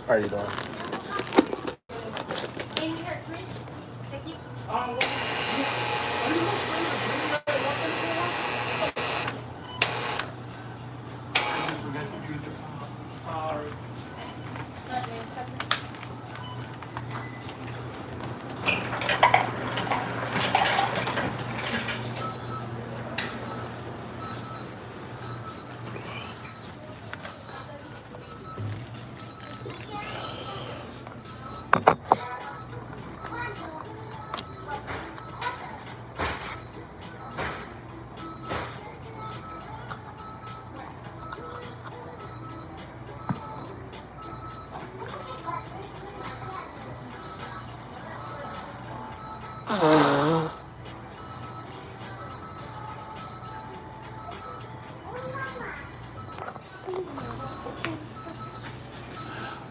How you doing?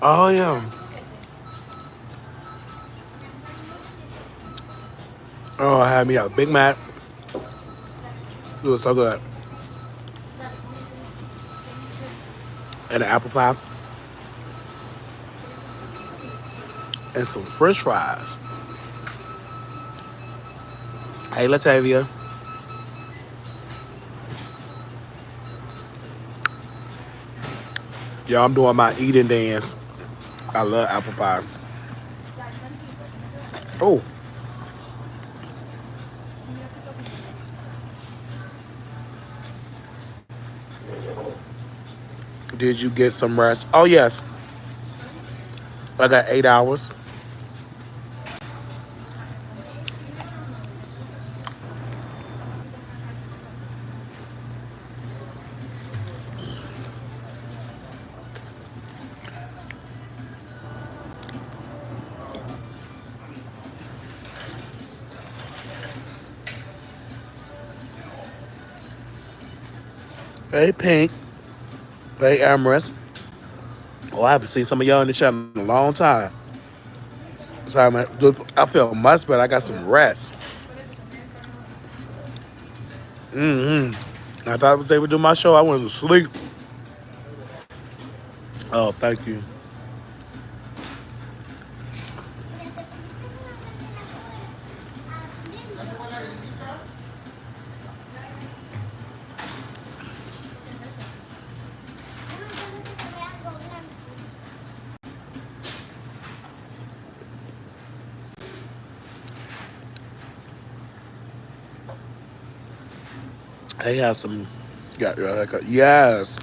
Oh yeah. Oh, I had me a Big Mac. It was so good. And an apple pie. And some French fries. Hey, Latavia. Yeah, I'm doing my eating dance. I love apple pie. Oh, did you get some rest? Oh, yes. I got 8 hours. Hey, Pink. Hey, Amaris. Oh, I haven't seen some of y'all in the channel in a long time. Sorry, man. I feel much better. I got some rest. I thought I was able to do my show. I went to sleep. Oh, thank you. They have some. Got yes.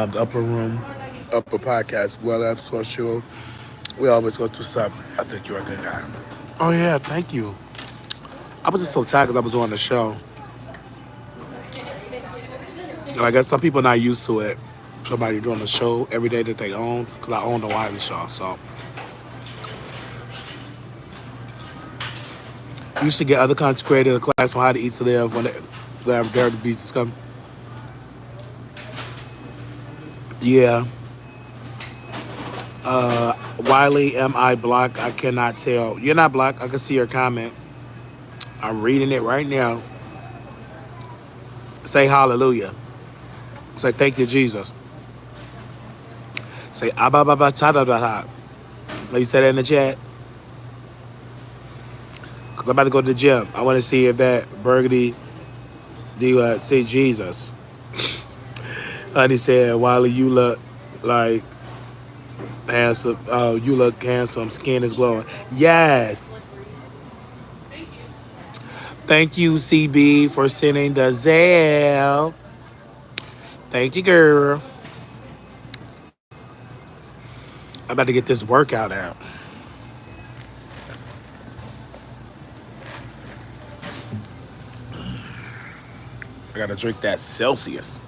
The upper room, upper podcast, well episode show. We always go through stuff. I think you're a good guy. Oh yeah, thank you. I was just so tired because I was doing the show. And I guess some people not used to it. Somebody doing a show every day that they own, because I own the Wiley Show. So you used to get other content creators a class on how to eat to live when they have Dare the Beats come. Yeah. Wiley, am I blocked? I cannot tell. You're not blocked. I can see your comment. I'm reading it right now. Say hallelujah. Say thank you, Jesus. Say abba ba ba ta da da da. Let you say that in the chat. Cause I'm about to go to the gym. I want to see if that burgundy do say Jesus. Honey said, Wiley, you look like handsome. Oh, you look handsome. Skin is glowing. Yes. Thank you, CB, for sending the Zelle. Thank you, girl. I'm about to get this workout out. I gotta drink that Celsius.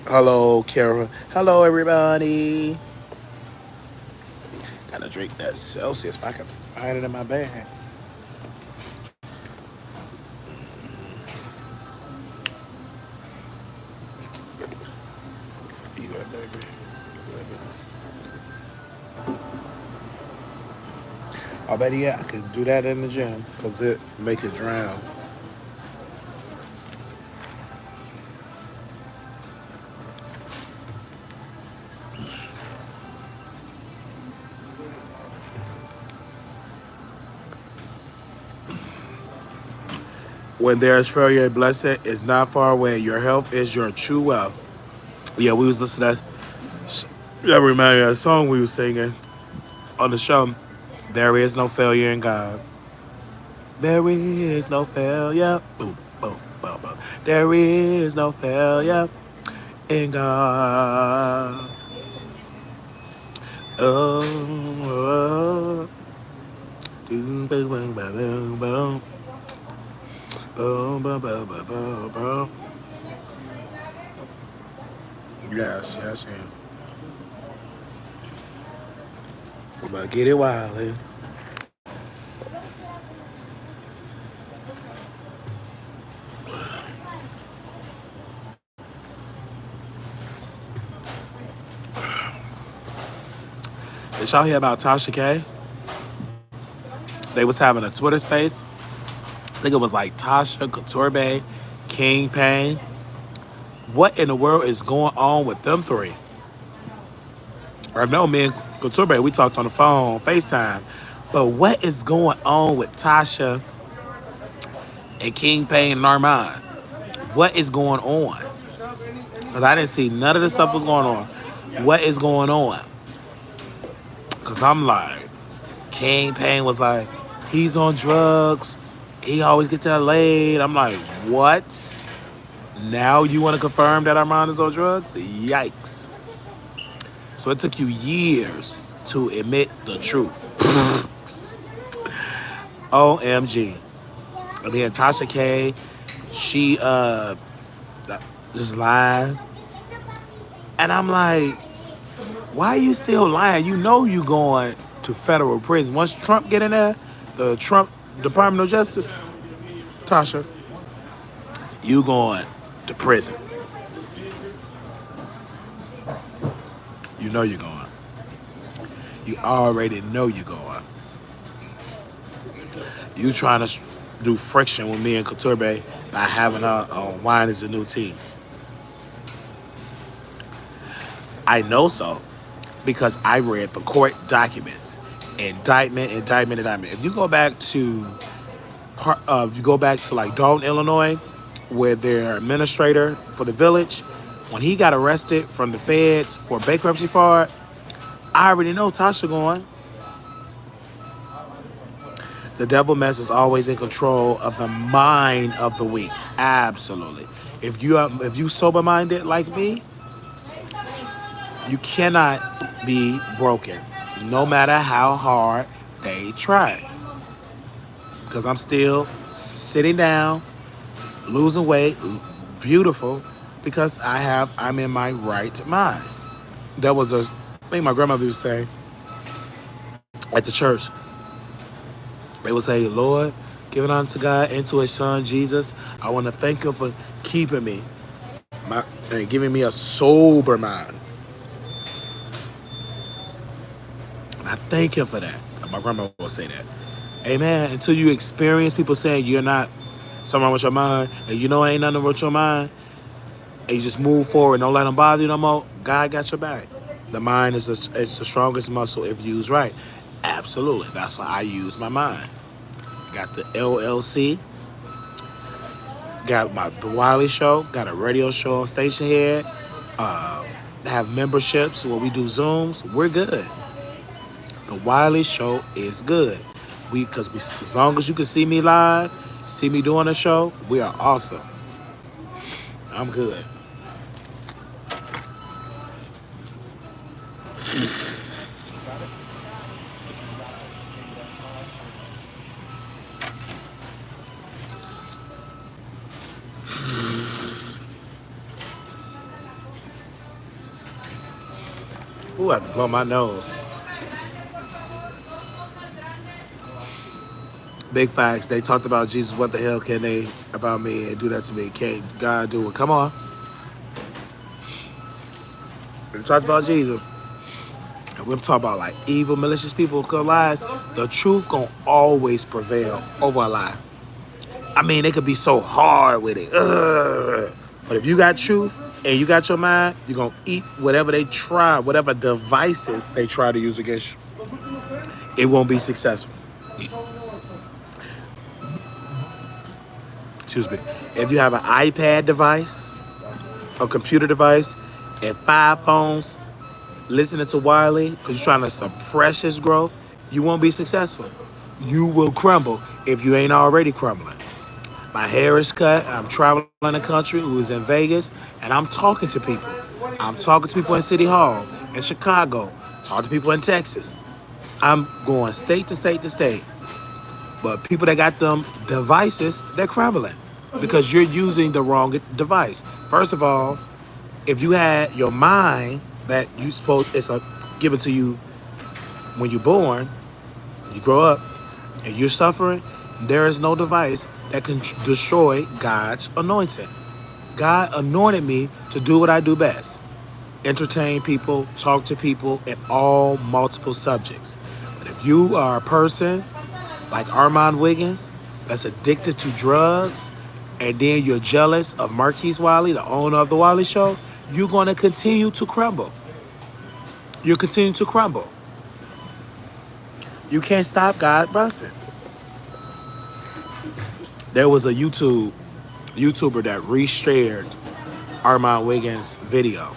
Hello, Kara. Hello, everybody. Gotta drink that Celsius if I can find it in my bag. You got baby. I bet yeah, I could do that in the gym because it make it drown. When there's failure, a blessing is not far away. Your health is your true wealth. Yeah, we was listening to that reminded me of a song we was singing on the show. There is no failure in God. There is no failure. Boom, boom, boom, boom. There is no failure in God. Oh, oh. Boom, boom, boom, boom, boom. Boom, boom, boom, boom, boom, boom. Yes, yes, yeah. But get it wild, Did y'all hear about Tasha K? They was having a Twitter space. I think it was like Tasha, Couture, King Payne. What in the world is going on with them three? I know me and Couture, we talked on the phone, FaceTime. But what is going on with Tasha and King Payne and Armand? What is going on? Because I didn't see none of the stuff was going on. What is going on? Because I'm like, King Payne was like, he's on drugs. He always gets that laid. I'm like, what? Now you want to confirm that Armand is on drugs? Yikes. So it took you years to admit the truth. OMG. And then Tasha K, she just lied. And I'm like, why are you still lying? You know you going to federal prison. Once Trump get in there, the Trump Department of Justice, Tasha, you going to prison. You know you're going. You already know you're going. You trying to do friction with me and Couture by having her on wine is a new tea. I know so because I read the court documents. Indictment. If you go back to like Dalton, Illinois, where their administrator for the village, when he got arrested from the feds for bankruptcy fraud, I already know Tasha going. The devil mess is always in control of the mind of the weak. Absolutely. If you sober minded like me, you cannot be broken, no matter how hard they try. Because I'm still sitting down, losing weight, beautiful, because I'm in my right mind. There was I think my grandmother would say at the church, they would say, Lord, Giving honor to God and to his son, Jesus. I want to thank him for keeping me and giving me a sober mind. And I thank him for that. My grandma will say that. Amen. Until you experience people saying you're not something wrong with your mind, and you know ain't nothing wrong with your mind, and you just move forward, don't let them bother you no more, God got your back. The mind is it's the strongest muscle if used right. Absolutely. That's why I use my mind. Got the LLC, got the Wiley Show, got a radio show on Station Head, have memberships where we do Zooms. We're good. The Wiley Show is good. Because as long as you can see me live, see me doing a show, we are awesome. I'm good. Ooh, I have to blow my nose. Big facts. They talked about Jesus. What the hell can they about me and do that to me? Can't God do it? Come on. They talked about Jesus. And we're talking about like evil, malicious people who lies. The truth gonna always prevail over a lie. I mean, they could be so hard with it. Ugh. But if you got truth and you got your mind, you're gonna eat whatever they try, whatever devices they try to use against you. It won't be successful. Excuse me. If you have an iPad device, a computer device, and 5 phones listening to Wiley because you're trying to suppress his growth, you won't be successful. You will crumble if you ain't already crumbling. My hair is cut. I'm traveling the country. We was in Vegas, and I'm talking to people. I'm talking to people in City Hall, in Chicago, talking to people in Texas. I'm going state to state to state. But people that got them devices, they're crumbling because you're using the wrong device. First of all, if you had your mind that you supposed it's given to you when you're born, you grow up, and you're suffering, there is no device that can destroy God's anointing. God anointed me to do what I do best. Entertain people, talk to people in all multiple subjects. But if you are a person like Armand Wiggins that's addicted to drugs, and then you're jealous of Marquise Wiley, the owner of the Wiley Show, you're going to continue to crumble. You'll continue to crumble. You can't stop God blessing. There was a YouTuber that reshared Armand Wiggins' video.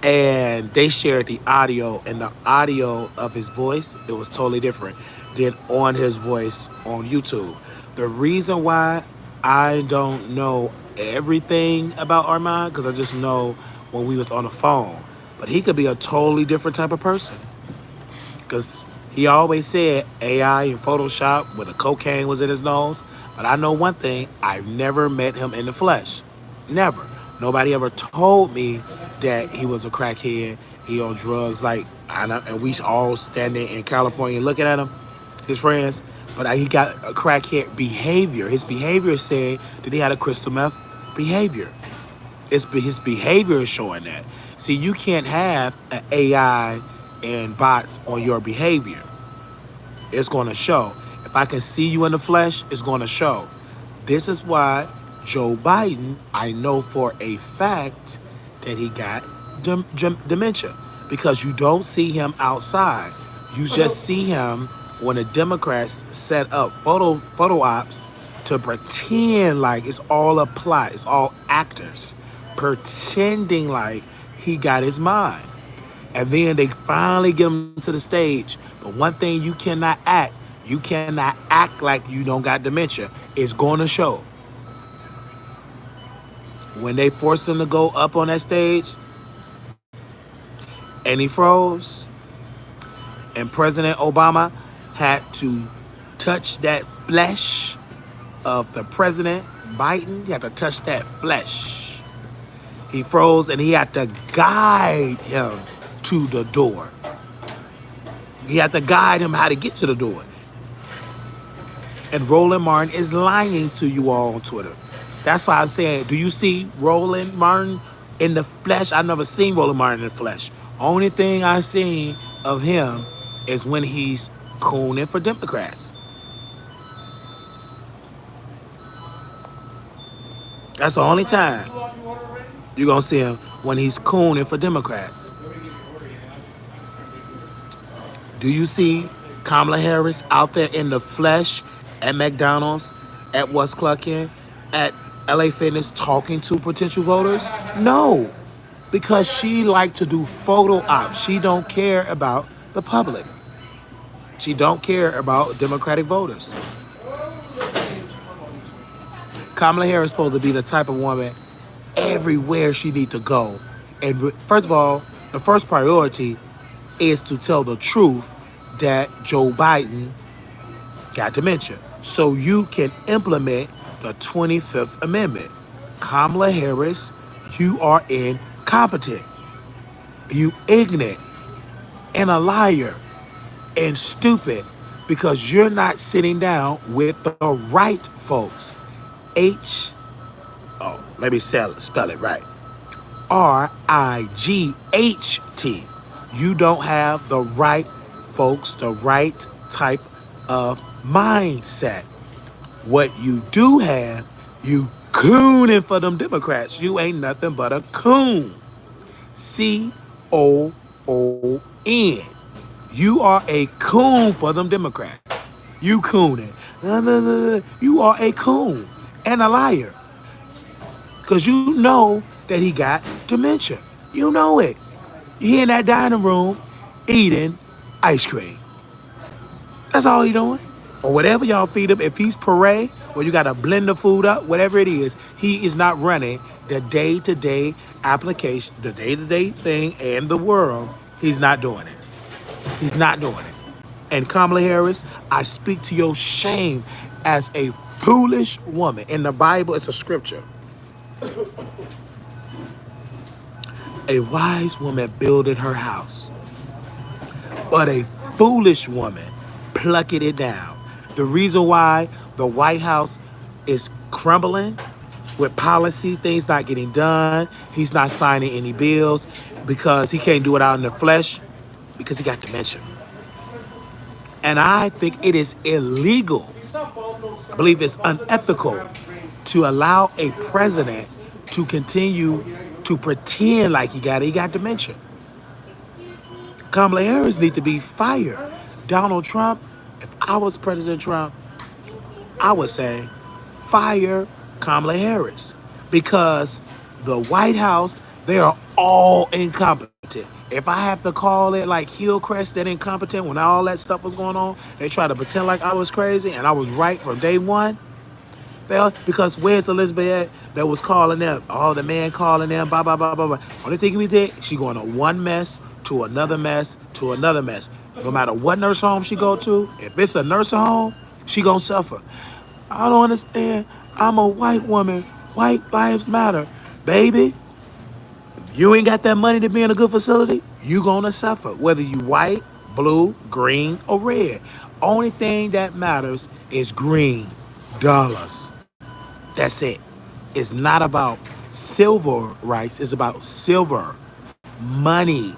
And they shared the audio, and the audio of his voice, it was totally different than on his voice on YouTube. The reason why I don't know everything about Armand, because I just know when we was on the phone, but he could be a totally different type of person. Because he always said AI and Photoshop when the cocaine was in his nose. But I know one thing, I've never met him in the flesh. Never. Nobody ever told me that he was a crackhead, he on drugs, and we all standing in California looking at him, his friends, but he got a crackhead behavior. His behavior said that he had a crystal meth behavior. His behavior is showing that. See, you can't have an AI and bots on your behavior. It's going to show. If I can see you in the flesh, it's going to show. This is why Joe Biden, I know for a fact that he got dementia, because you don't see him outside. You just see him when the Democrats set up photo ops to pretend like it's all a plot, it's all actors pretending like he got his mind. And then they finally get him to the stage. But one thing you cannot act like you don't got dementia. It's going to show. When they forced him to go up on that stage and he froze, and President Obama had to touch that flesh of the President Biden, he had to touch that flesh. He froze and he had to guide him to the door. He had to guide him how to get to the door. And Roland Martin is lying to you all on Twitter. That's why I'm saying, do you see Roland Martin in the flesh? I've never seen Roland Martin in the flesh. Only thing I've seen of him is when he's cooning for Democrats. That's the only time you're going to see him, when he's cooning for Democrats. Do you see Kamala Harris out there in the flesh at McDonald's, at West Cluckin, at LA Fitness talking to potential voters? No, because she like to do photo ops. She don't care about the public. She don't care about Democratic voters. Kamala Harris is supposed to be the type of woman everywhere she need to go. And first of all, the first priority is to tell the truth that Joe Biden got dementia, so you can implement the 25th Amendment. Kamala Harris, you are incompetent. You ignorant and a liar and stupid, because you're not sitting down with the right folks. Let me spell it right. RIGHT. You don't have the right folks, the right type of mindset. What you do have, you cooning for them Democrats. You ain't nothing but a coon. COON. You are a coon for them Democrats. You cooning. You are a coon and a liar. Because you know that he got dementia. You know it. He in that dining room eating ice cream. That's all he doing. Or whatever y'all feed him. If he's puree, or you got to blend the food up, whatever it is, he is not running the day-to-day application, the day-to-day thing, and the world. He's not doing it. He's not doing it. And Kamala Harris, I speak to your shame as a foolish woman. In the Bible, it's a scripture. A wise woman builded her house, but a foolish woman plucked it down. The reason why the White House is crumbling with policy, things not getting done, he's not signing any bills because he can't do it out in the flesh because he got dementia. And I think it is illegal, I believe it's unethical to allow a president to continue to pretend like he got dementia. Kamala Harris need to be fired. Donald Trump, if I was President Trump, I would say fire Kamala Harris, because the White House, they are all incompetent. If I have to call it like Hillcrest, that incompetent, when all that stuff was going on, they tried to pretend like I was crazy and I was right from day one. Because where's Elizabeth that was calling them? Oh, the man calling them, blah, blah, blah, blah, blah. Only thing we did, she going to one mess, to another mess, to another mess. No matter what nursing home she go to, if it's a nursing home, she gonna suffer. I don't understand. I'm a white woman. White lives matter. Baby, if you ain't got that money to be in a good facility, you gonna suffer. Whether you white, blue, green, or red. Only thing that matters is green dollars. That's it. It's not about silver rights. It's about silver money.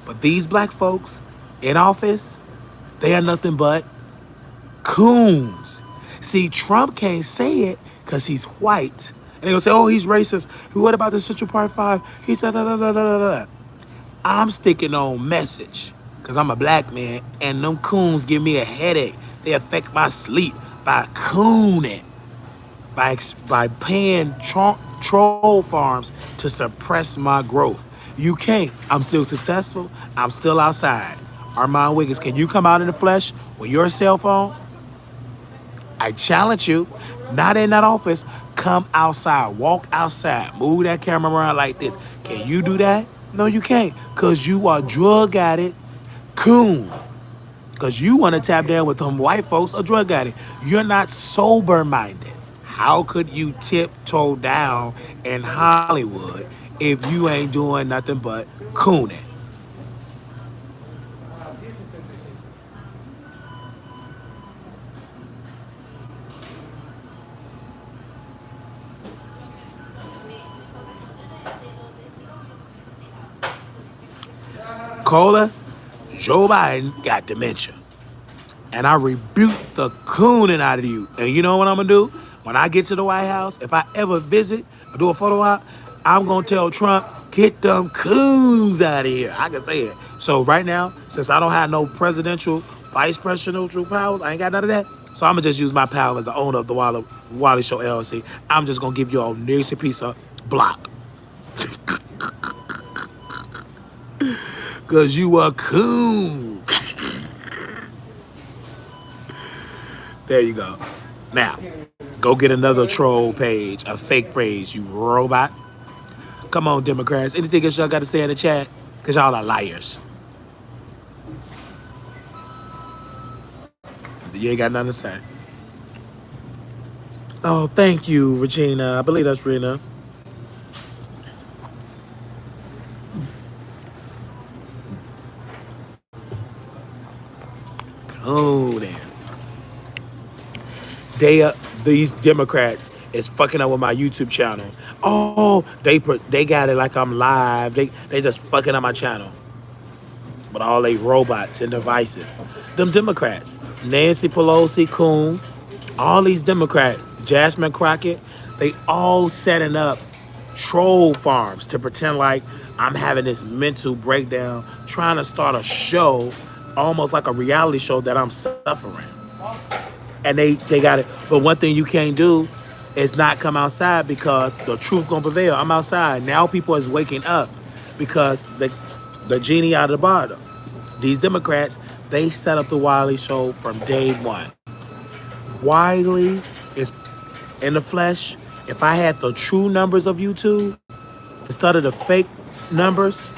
But these black folks in office, they are nothing but coons. See, Trump can't say it because he's white. And they're going to say, oh, he's racist. What about the Central Park 5? He said, da, da, da, da, da. I'm sticking on message because I'm a black man, and them coons give me a headache. They affect my sleep by cooning, by paying troll farms to suppress my growth. You can't. I'm still successful. I'm still outside. Armand Wiggins, can you come out in the flesh with your cell phone? I challenge you, not in that office, come outside, walk outside, move that camera around like this. Can you do that? No, you can't, because you are drug addict coon. Because you want to tap down with them white folks or drug addict. You're not sober-minded. How could you tiptoe down in Hollywood if you ain't doing nothing but cooning? Cola, Joe Biden got dementia. And I rebuke the cooning out of you. And you know what I'm gonna do? When I get to the White House, if I ever visit or do a photo op, I'm gonna tell Trump, get them coons out of here. I can say it. So right now, since I don't have no presidential, vice presidential powers, I ain't got none of that. So I'm gonna just use my power as the owner of the Wiley Show LLC. I'm just gonna give you a nice piece of block. Cause you a coon. There you go. Now, go get another troll page, a fake page, you robot. Come on, Democrats. Anything else y'all got to say in the chat? Because y'all are liars. You ain't got nothing to say. Oh, thank you, Regina. I believe that's Rena. Oh, damn. These Democrats is fucking up with my YouTube channel. Oh, they got it like I'm live. They just fucking up my channel. But all they robots and devices. Them Democrats. Nancy Pelosi, Coon, all these Democrats, Jasmine Crockett, they all setting up troll farms to pretend like I'm having this mental breakdown, trying to start a show, almost like a reality show that I'm suffering. And they got it. But one thing you can't do is not come outside because the truth gonna prevail. I'm outside. Now people is waking up because the genie out of the bottle. These Democrats, they set up the Wiley Show from day one. Wiley is in the flesh. If I had the true numbers of YouTube instead of the fake numbers,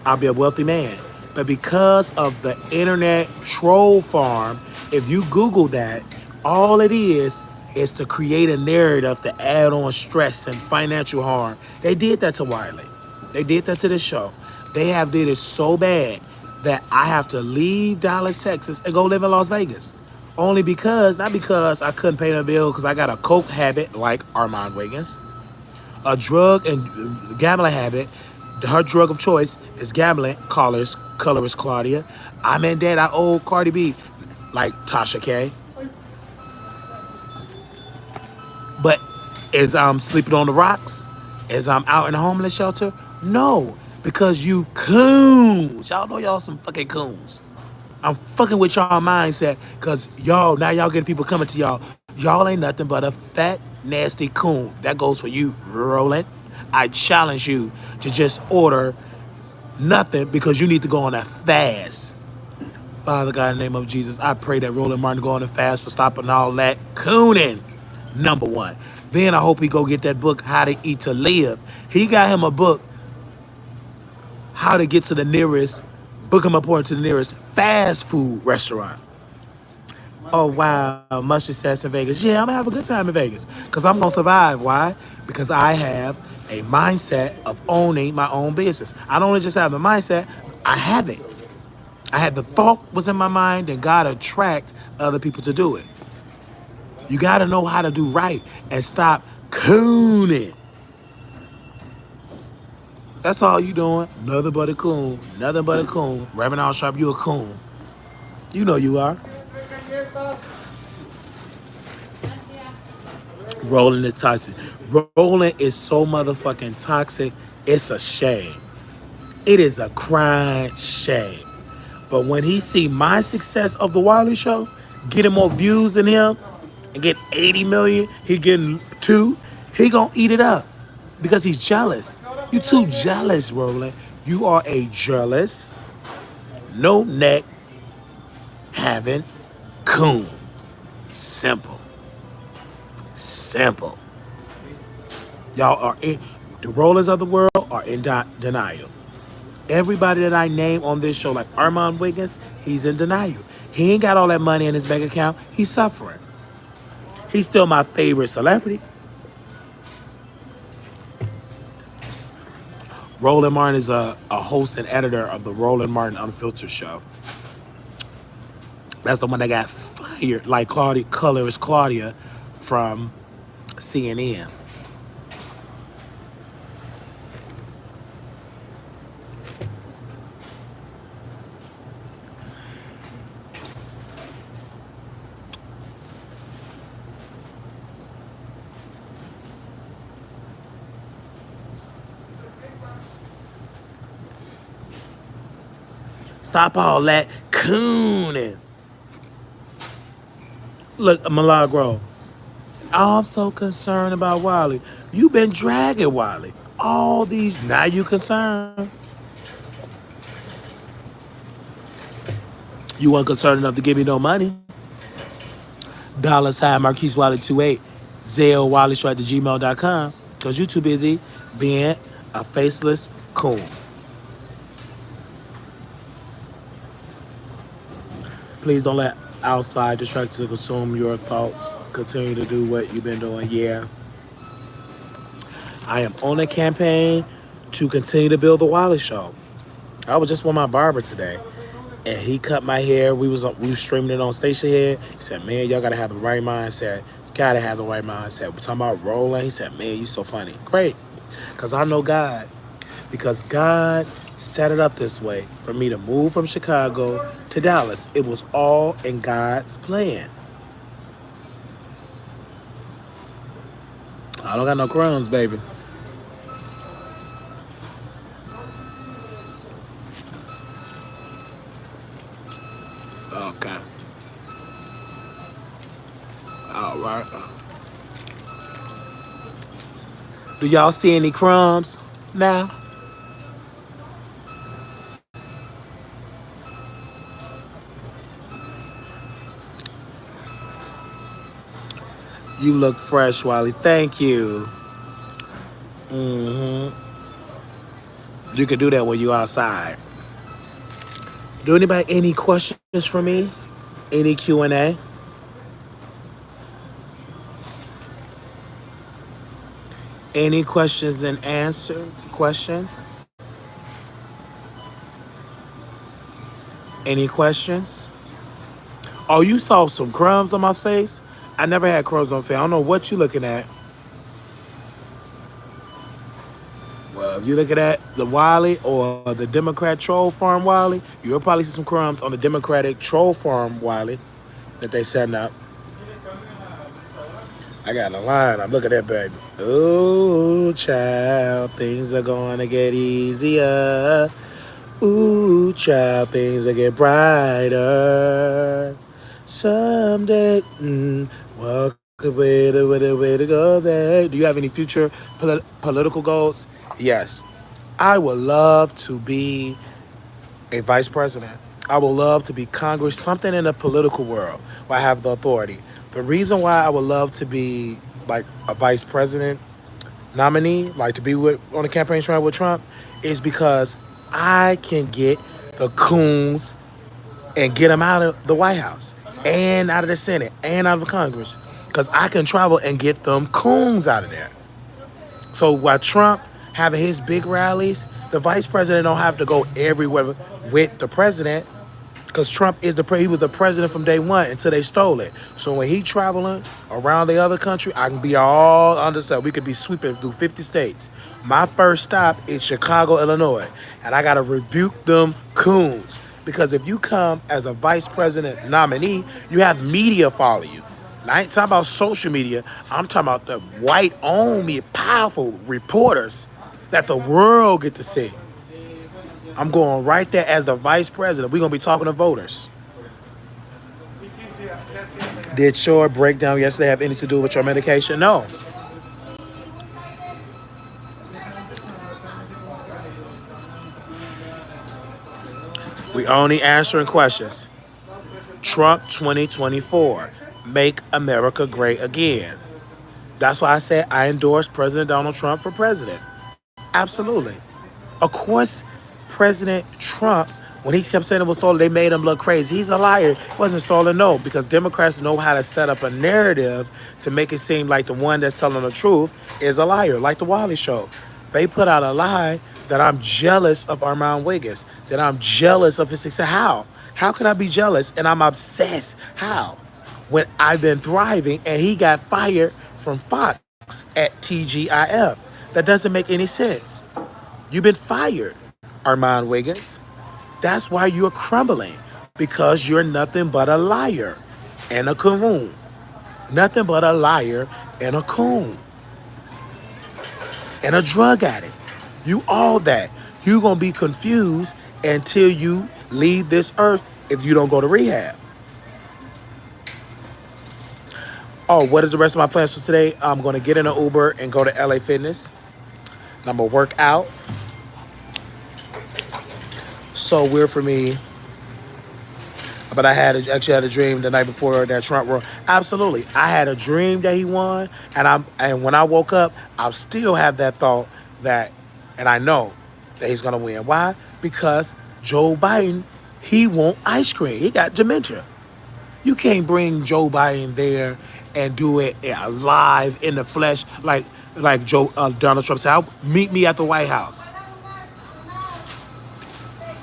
I'll be a wealthy man. But because of the internet troll farm, if you Google that, all it is to create a narrative to add on stress and financial harm. They did that to Wiley. They did that to the show. They have did it so bad that I have to leave Dallas, Texas and go live in Las Vegas. Only because, not because I couldn't pay the bill, because I got a coke habit like Armand Wiggins, a drug and gambling habit. Her drug of choice is gambling, colorist Claudia. I'm in debt, I owe Cardi B, like Tasha K. But is I'm sleeping on the rocks? Is I'm out in a homeless shelter? No, because you coons. Y'all know y'all some fucking coons. I'm fucking with y'all mindset because y'all, now y'all getting people coming to y'all. Y'all ain't nothing but a fat, nasty coon. That goes for you, Roland. I challenge you to just order nothing because you need to go on a fast. Father God, in the name of Jesus, I pray that Roland Martin go on a fast for stopping all that cooning. Number one. Then I hope he go get that book, How to Eat to Live. He got him a book, How to Get to the Nearest, book him a point to the nearest fast food restaurant. Oh, wow, much success in Vegas. Yeah, I'm gonna have a good time in Vegas because I'm gonna survive. Why? Because I have a mindset of owning my own business. I don't just have the mindset, I have it. I had the thought was in my mind and God attract other people to do it. You gotta know how to do right and stop cooning. That's all you doing. Nothing but a coon. Nothing but a coon. Reverend Al Sharp, you a coon. You know you are. Roland is toxic. Roland is so motherfucking toxic. It's a shame. It is a crying shame. But when he see my success of the Wiley Show, getting more views than him, and get 80 million, he getting 2, he gonna eat it up because he's jealous. You too jealous, Roland. You are a jealous, no neck having coon. Simple. Simple. Y'all are in, the rollers of the world are in denial. Everybody that I name on this show, like Armand Wiggins, he's in denial. He ain't got all that money in his bank account. He's suffering. He's still my favorite celebrity. Roland Martin is a host and editor of the Roland Martin Unfiltered show. That's the one that got fired, like colorist Claudia from CNN. Stop all that cooning. Look, Milagro, I'm so concerned about Wiley. You been dragging Wiley. All these, now you concerned. You weren't concerned enough to give me no money. $ Marquise Wiley 28, Zale Wiley Show at the gmail.com. Because you too busy being a faceless coon. Please don't let outside distract you to consume your thoughts. Continue to do what you've been doing. Yeah. I am on a campaign to continue to build the Wiley Show. I was just with my barber today, and he cut my hair. We was streaming it on Station Head. He said, "Man, y'all gotta have the right mindset. Gotta have the right mindset." We're talking about rolling. He said, "Man, you so funny." Great, cause I know God. Because God set it up this way for me to move from Chicago to Dallas. It was all in God's plan. I don't got no crumbs, baby. Okay. All right. Do y'all see any crumbs now? You look fresh, Wiley. Thank you. You can do that when you're outside. Do anybody any questions for me? Any Q&A? Any questions and answer questions? Any questions? Oh, you saw some crumbs on my face? I never had crumbs on my face. I don't know what you looking at. Well, if you looking at the Wiley or the Democrat troll farm Wiley, you'll probably see some crumbs on the Democratic troll farm Wiley that they setting up. I got a line. I'm looking at that baby. Ooh, child, things are gonna get easier. Ooh, child, things will get brighter. Someday, walk away the way to go there. Do you have any future political goals? Yes. I would love to be a vice president. I would love to be Congress, something in the political world where I have the authority. The reason why I would love to be like a vice president nominee, like to be on the campaign trail with Trump, is because I can get the coons and get them out of the White House and out of the Senate and out of the Congress. Because I can travel and get them coons out of there. So while Trump having his big rallies, the vice president don't have to go everywhere with the president. Because Trump is he was the president from day one until they stole it. So when he traveling around the other country, I can be all understood. We could be sweeping through 50 states. My first stop is Chicago, Illinois. And I got to rebuke them coons. Because if you come as a vice president nominee, you have media follow you. And I ain't talking about social media. I'm talking about the white-owned, powerful reporters that the world get to see. I'm going right there as the vice president. We're going to be talking to voters. Did your breakdown yesterday have anything to do with your medication? No. We only answering questions. Trump 2024. Make America great again. That's why I said I endorse President Donald Trump for president. Absolutely. Of course, President Trump, when he kept saying it was stolen, they made him look crazy. He's a liar. It wasn't stolen, no, because Democrats know how to set up a narrative to make it seem like the one that's telling the truth is a liar, like the Wiley Show. They put out a lie that I'm jealous of Armand Wiggins, that I'm jealous of his success. How? How can I be jealous and I'm obsessed? How? When I've been thriving and he got fired from Fox at TGIF. That doesn't make any sense. You've been fired, Armand Wiggins. That's why you're crumbling, because you're nothing but a liar and a coon. Nothing but a liar and a coon. And a drug addict. You all that. You're going to be confused until you leave this earth if you don't go to rehab. Oh, what is the rest of my plans for today? I'm going to get in an Uber and go to LA Fitness. And I'm going to work out. So weird for me. But I actually had a dream the night before that Trump won. Absolutely, I had a dream that he won, and when I woke up, I still have that thought that, and I know that he's gonna win. Why? Because Joe Biden, he want ice cream. He got dementia. You can't bring Joe Biden there and do it live in the flesh like Donald Trump said. Meet me at the White House.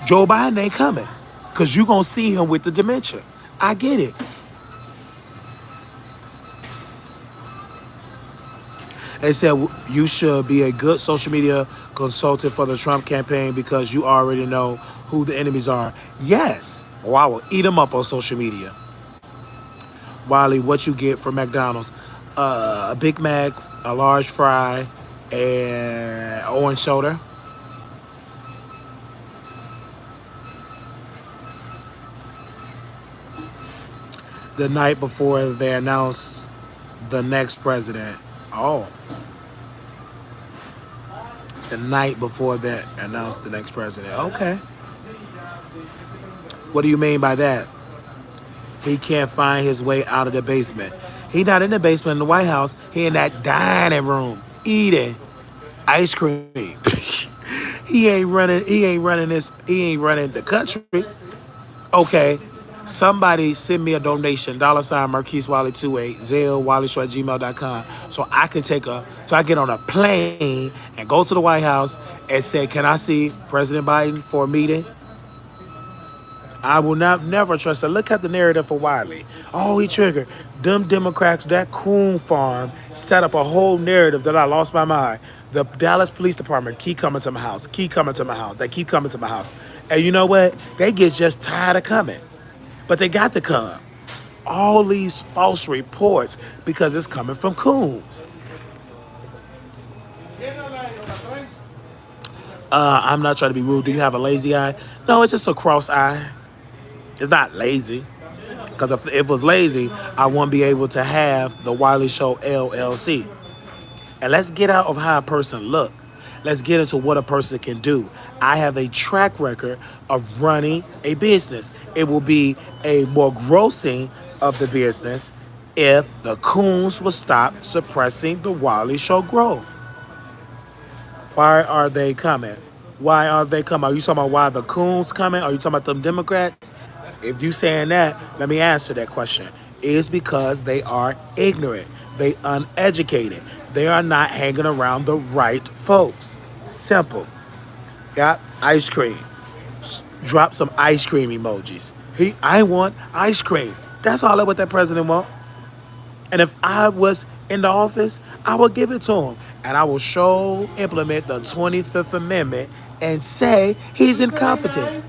Joe Biden ain't coming because you going to see him with the dementia. I get it. They said you should be a good social media consultant for the Trump campaign because you already know who the enemies are. Yes. Or I will eat them up on social media. Wiley, what you get from McDonald's? A Big Mac, a large fry, and orange soda. The night before they announced the next president. Oh, the night before they announced the next president. Okay. What do you mean by that? He can't find his way out of the basement. He not in the basement in the White House. He in that dining room eating ice cream. He ain't running. He ain't running this. He ain't running the country. Okay. Somebody send me a donation, $ Marquise Wiley 28, Zelle, WileyShow@gmail.com. So I get on a plane and go to the White House and say, can I see President Biden for a meeting? I will never trust it. Look at the narrative for Wiley. Oh, he triggered. Them Democrats, that coon farm, set up a whole narrative that I lost my mind. The Dallas Police Department keep coming to my house, keep coming to my house. They keep coming to my house. And you know what? They get just tired of coming. But they got to come. All these false reports because it's coming from coons. I'm not trying to be rude. Do you have a lazy eye? No, it's just a cross eye. It's not lazy. Because if it was lazy, I wouldn't be able to have the Wiley Show LLC. And let's get out of how a person look. Let's get into what a person can do. I have a track record of running a business. It will be a more grossing of the business if the coons will stop suppressing the Wiley Show growth. Why are they coming? Why are they coming? Are you talking about why the coons coming? Are you talking about them Democrats? If you saying that, let me answer that question. It's because they are ignorant. They uneducated. They are not hanging around the right folks. Simple. Got ice cream. Drop some ice cream emojis. I want ice cream. That's all what that president want. And if I was in the office, I would give it to him. And I will implement the 25th Amendment and say he's incompetent.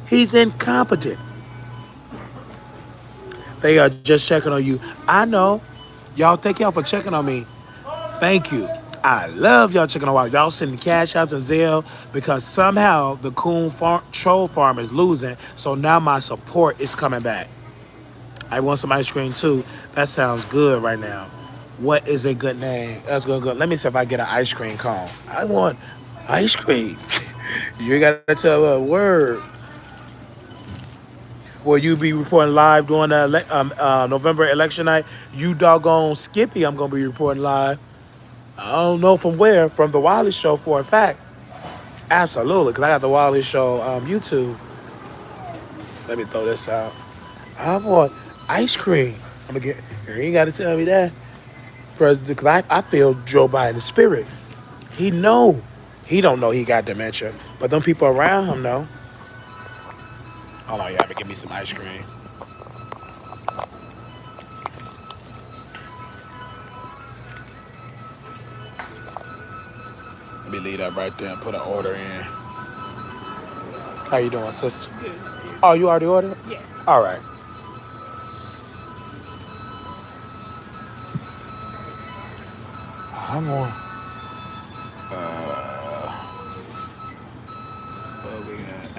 He's incompetent. They are just checking on you. I know. Y'all, thank y'all for checking on me. Thank you. I love y'all checking on y'all sending cash out to Zelle because somehow the coon troll farm is losing. So now my support is coming back. I want some ice cream too. That sounds good right now. What is a good name? That's good. Let me see if I get an ice cream cone. I want ice cream. You gotta tell a word. Will you be reporting live during the November election night? You doggone Skippy, I'm gonna be reporting live. I don't know from where, from the Wiley Show for a fact. Absolutely, because I got the Wiley Show YouTube. Let me throw this out. I want ice cream. I'm gonna get. You ain't got to tell me that, President. Because I feel Joe Biden's spirit. He know. He don't know he got dementia, but them people around him know. Hold on, y'all, give me some ice cream. Let me leave that right there and put an order in. How you doing, sister? Good. Oh, you already ordered? Yes. All right. I'm on. What we got?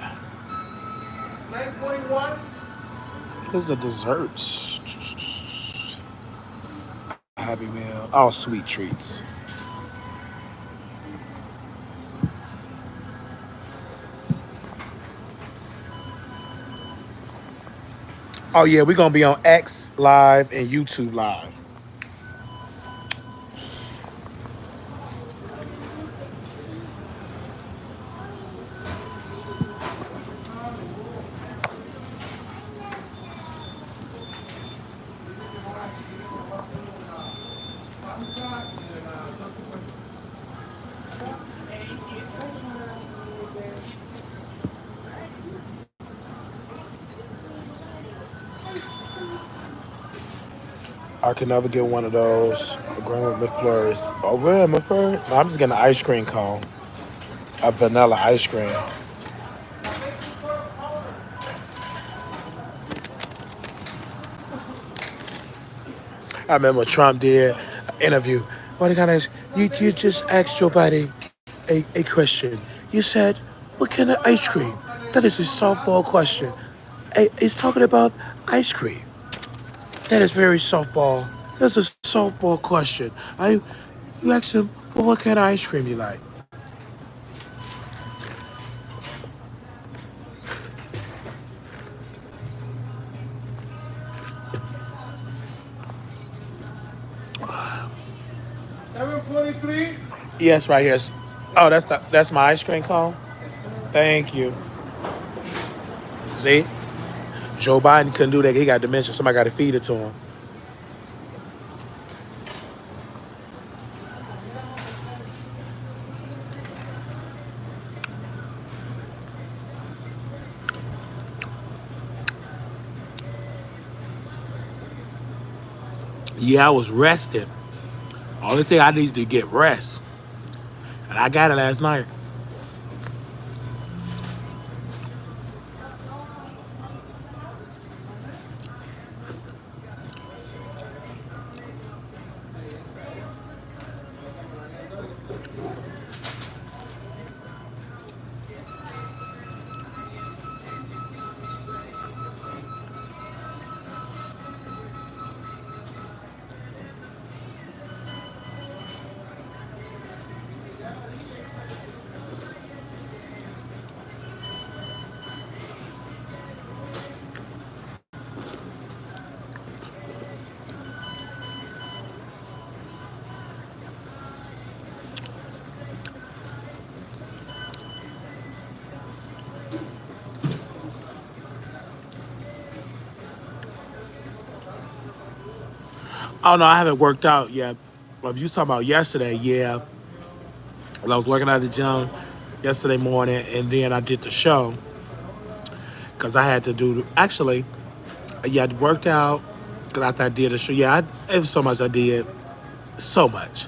Here's the desserts. Happy Meal. All sweet treats. Oh yeah, we're gonna be on X Live and YouTube Live. I can never get one of those. Grandma McFlurries. Oh, really, McFlurry? No, I'm just getting an ice cream cone. A vanilla ice cream. I remember Trump did an interview. What kind of you just asked your buddy a question. You said, what kind of ice cream? That is a softball question. It's talking about ice cream. That is very softball. That's a softball question. You asked him, well, what kind of ice cream you like? Yes, right here. Oh, that's my ice cream cone. Thank you. See, Joe Biden couldn't do that. He got dementia. Somebody got to feed it to him. Yeah, I was resting. Only thing I need to get rest, and I got it last night. Oh no, I haven't worked out yet. Well, if you talking about yesterday, yeah. Well, I was working at the gym yesterday morning, and then I did the show because I had to do. Actually, yeah, I worked out because after I did the show, yeah, it was so much I did, so much.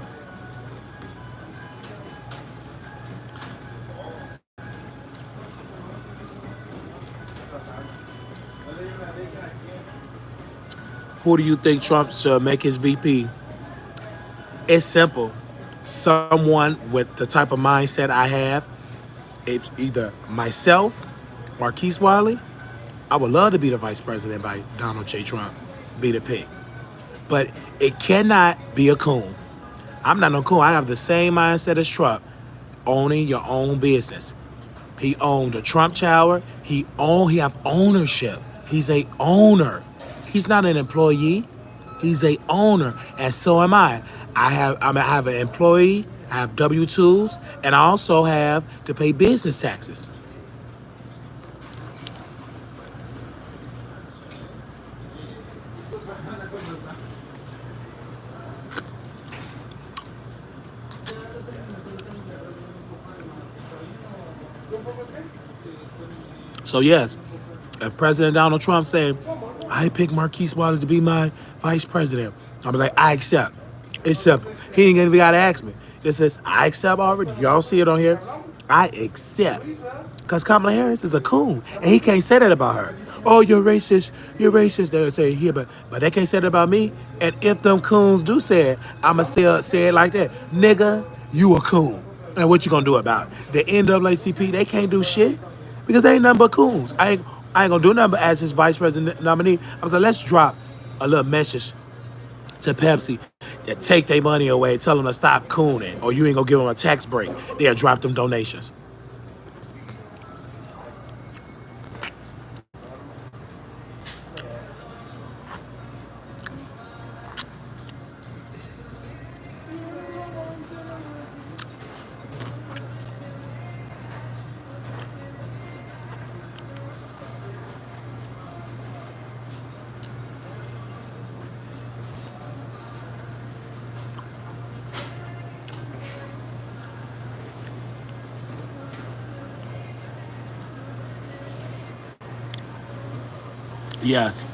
Who do you think Trump should make his VP? It's simple. Someone with the type of mindset I have. It's either myself, Marquise Wiley. I would love to be the vice president by Donald J. Trump, be the pick. But it cannot be a coon. I'm not no coon. I have the same mindset as Trump, owning your own business. He owned the Trump Tower. He have ownership. He's a owner. He's not an employee. He's a owner, and so am I. I have an employee. I have W-2s, and I also have to pay business taxes. So yes, if President Donald Trump said, I pick Marquise Waller to be my vice president, I'll be like, I accept. It's simple. He ain't even gotta ask me. It says, I accept already. Y'all see it on here? I accept. Because Kamala Harris is a coon. And he can't say that about her. Oh, you're racist. You're racist. They'll say here, but they can't say that about me. And if them coons do say it, I'ma still say it like that. Nigga, you a coon. And what you gonna do about it? The NAACP, they can't do shit. Because they ain't nothing but coons. I ain't gonna do nothing but as his vice president nominee. I was like, let's drop a little message to Pepsi that take their money away, tell them to stop cooning, or you ain't gonna give them a tax break. They'll drop them donations. Yes.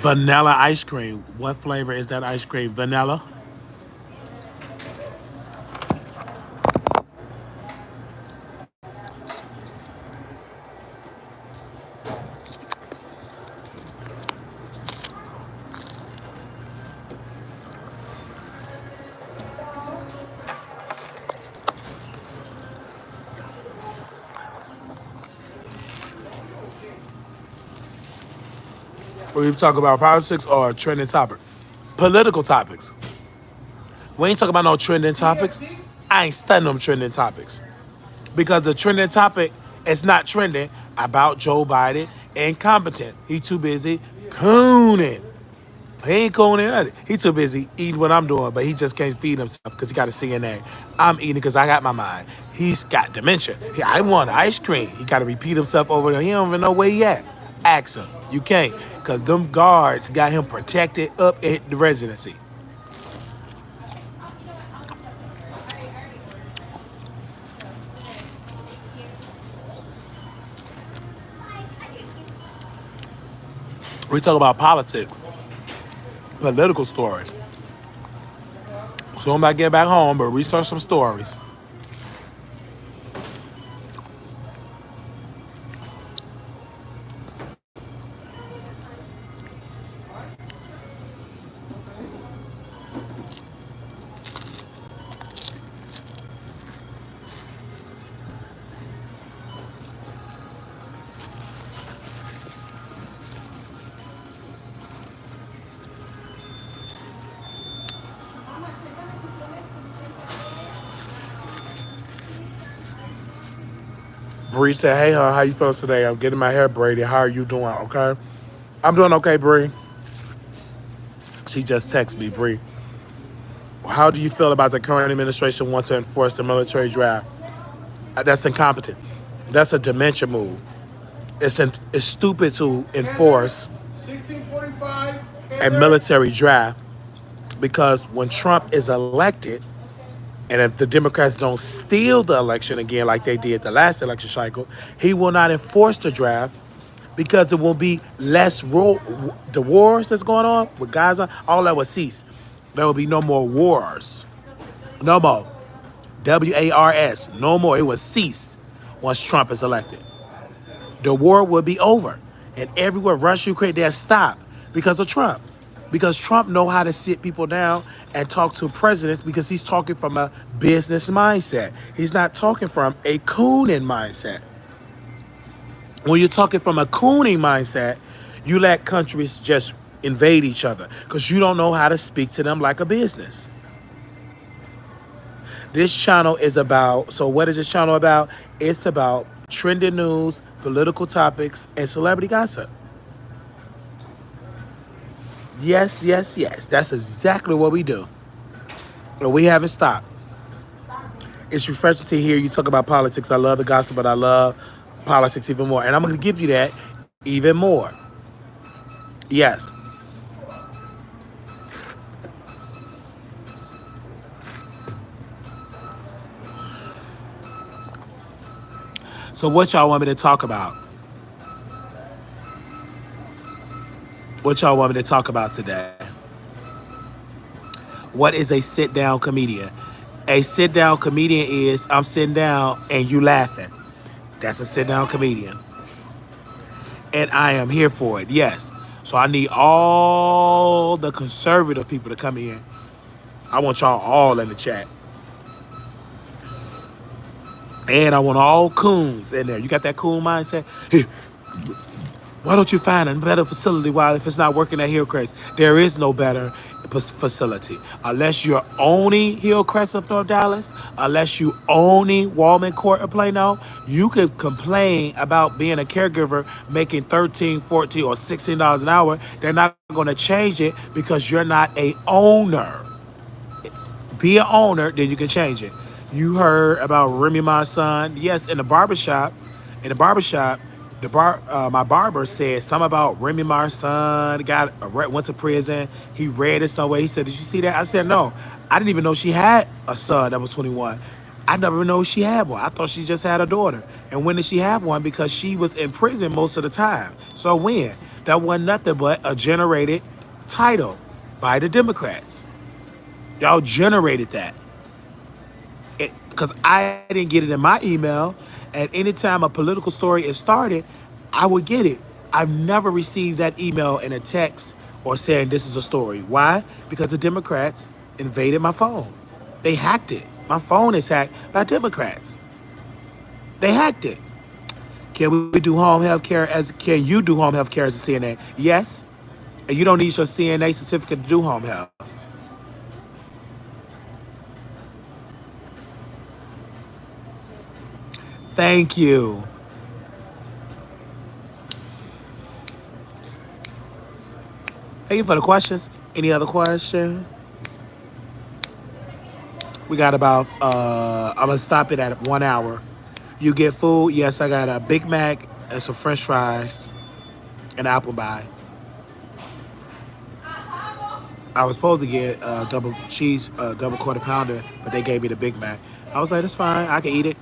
Vanilla ice cream. What flavor is that ice cream? Vanilla? We talk about politics or trending topic? Political topics. We ain't talking about no trending topics. I ain't studying them trending topics. Because the trending topic is not trending about Joe Biden incompetent. He too busy cooning. He ain't cooning nothing. He too busy eating what I'm doing, but he just can't feed himself because he got a CNA. I'm eating because I got my mind. He's got dementia. I want ice cream. He got to repeat himself over there. He don't even know where he at. Ask him. You can't because them guards got him protected up at the residency. We talk about politics, political stories. So I'm about to get back home, but research some stories. Bree said, hey, how you feeling today? I'm getting my hair braided. How are you doing? Okay. I'm doing okay, Bree. She just texted me, Bree. How do you feel about the current administration want to enforce the military draft? That's incompetent. That's a dementia move. It's stupid to enforce a military draft because when Trump is elected, and if the Democrats don't steal the election again like they did the last election cycle, he will not enforce the draft because it will be less the wars that's going on with Gaza, all that will cease. There will be no more wars. No more. WARS. No more. It will cease once Trump is elected. The war will be over. And everywhere Russia, Ukraine, they'll stop because of Trump. Because Trump know how to sit people down and talk to presidents because he's talking from a business mindset. He's not talking from a cooning mindset. When you're talking from a cooning mindset, you let countries just invade each other because you don't know how to speak to them like a business. This channel is about, so what is this channel about? It's about trending news, political topics, and celebrity gossip. Yes, yes, yes. That's exactly what we do. And we haven't stopped. It's refreshing to hear you talk about politics. I love the gossip, but I love politics even more. And I'm going to give you that even more. Yes. So what y'all want me to talk about? What y'all want me to talk about today? What is a sit-down comedian? A sit down comedian is I'm sitting down and you laughing. That's a sit down comedian. And I am here for it, yes. So I need all the conservative people to come in. I want y'all all in the chat. And I want all coons in there. You got that coon mindset? Hey, why don't you find a better facility? While if it's not working at Hillcrest, there is no better facility. Unless you're owning Hillcrest of North Dallas, unless you owning Walman Court of Plano, you can complain about being a caregiver making 13, 14, or $16 an hour. They're not going to change it because you're not a owner. Be an owner, then you can change it. You heard about Remy my son. Yes, in the barbershop, my barber said something about Remy my son, went to prison. He read it somewhere. He said, did you see that? I said, no. I didn't even know she had a son that was 21. I never know she had one. I thought she just had a daughter. And when did she have one? Because she was in prison most of the time. So when? That wasn't nothing but a generated title by the Democrats. Y'all generated that. Because I didn't get it in my email. And anytime a political story is started, I would get it. I've never received that email in a text or saying this is a story. Why? Because the Democrats invaded my phone. They hacked it. My phone is hacked by Democrats. They hacked it. Can we do home health care can you do home health care as a CNA? Yes. And you don't need your CNA certificate to do home health. Thank you. Thank you for the questions. Any other question? We got about, I'm going to stop it at 1 hour. You get food? Yes, I got a Big Mac and some French fries and apple pie. I was supposed to get a double cheese, double quarter pounder, but they gave me the Big Mac. I was like, that's fine. I can eat it.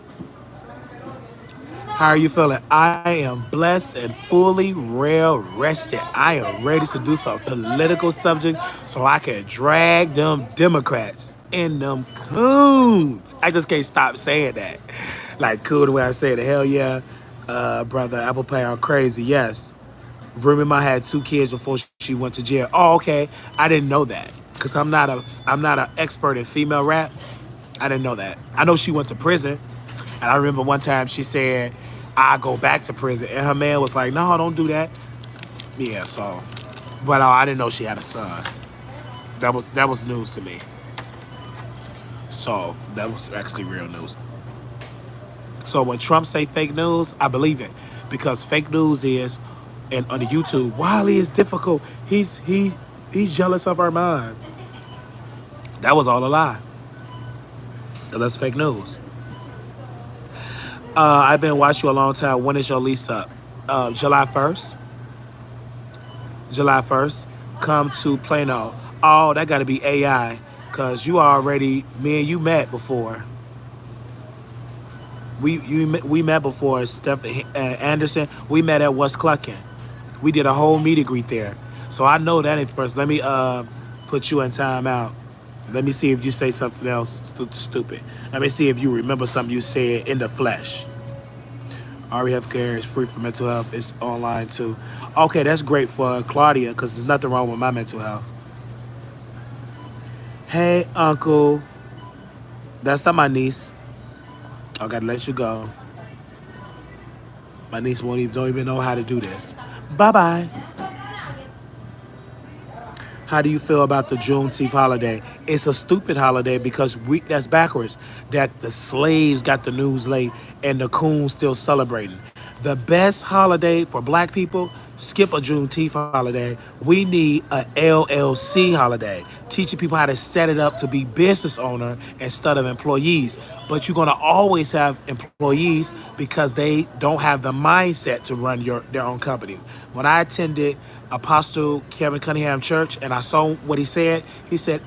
How are you feeling? I am blessed and fully well rested. I am ready to do some political subject so I can drag them Democrats in them coons. I just can't stop saying that. Like cool the way I say it. Hell yeah, brother. Apple pie are crazy. Yes. Remember I had 2 kids before she went to jail. Oh, okay. I didn't know that because I'm not an expert in female rap. I didn't know that. I know she went to prison. And I remember one time she said, I go back to prison. And her man was like, no, don't do that. Yeah, so. But I didn't know she had a son. That was news to me. So that was actually real news. So when Trump say fake news, I believe it. Because fake news is, and on the YouTube, Wiley is difficult. He's jealous of our mind. That was all a lie. That's fake news. I've been watching you a long time. When is your lease up? July 1st. July 1st. Come to Plano. Oh, that got to be AI. Because me and you met before. We met before, Steph Anderson. We met at West Cluckin. We did a whole meet and greet there. So I know that ain't the person. Let me put you in timeout. Let me see if you say something else stupid. Let me see if you remember something you said in the flesh. RE Healthcare is free for mental health. It's online too. Okay, that's great for Claudia because there's nothing wrong with my mental health. Hey, uncle. That's not my niece. I gotta let you go. My niece don't even know how to do this. Bye-bye. How do you feel about the Juneteenth holiday? It's a stupid holiday because that's backwards. That the slaves got the news late and the coons still celebrating. The best holiday for black people, skip a Juneteenth holiday. We need a LLC holiday, teaching people how to set it up to be business owner instead of employees. But you're gonna always have employees because they don't have the mindset to run their own company. When I attended Apostle Kevin Cunningham Church and I saw what he said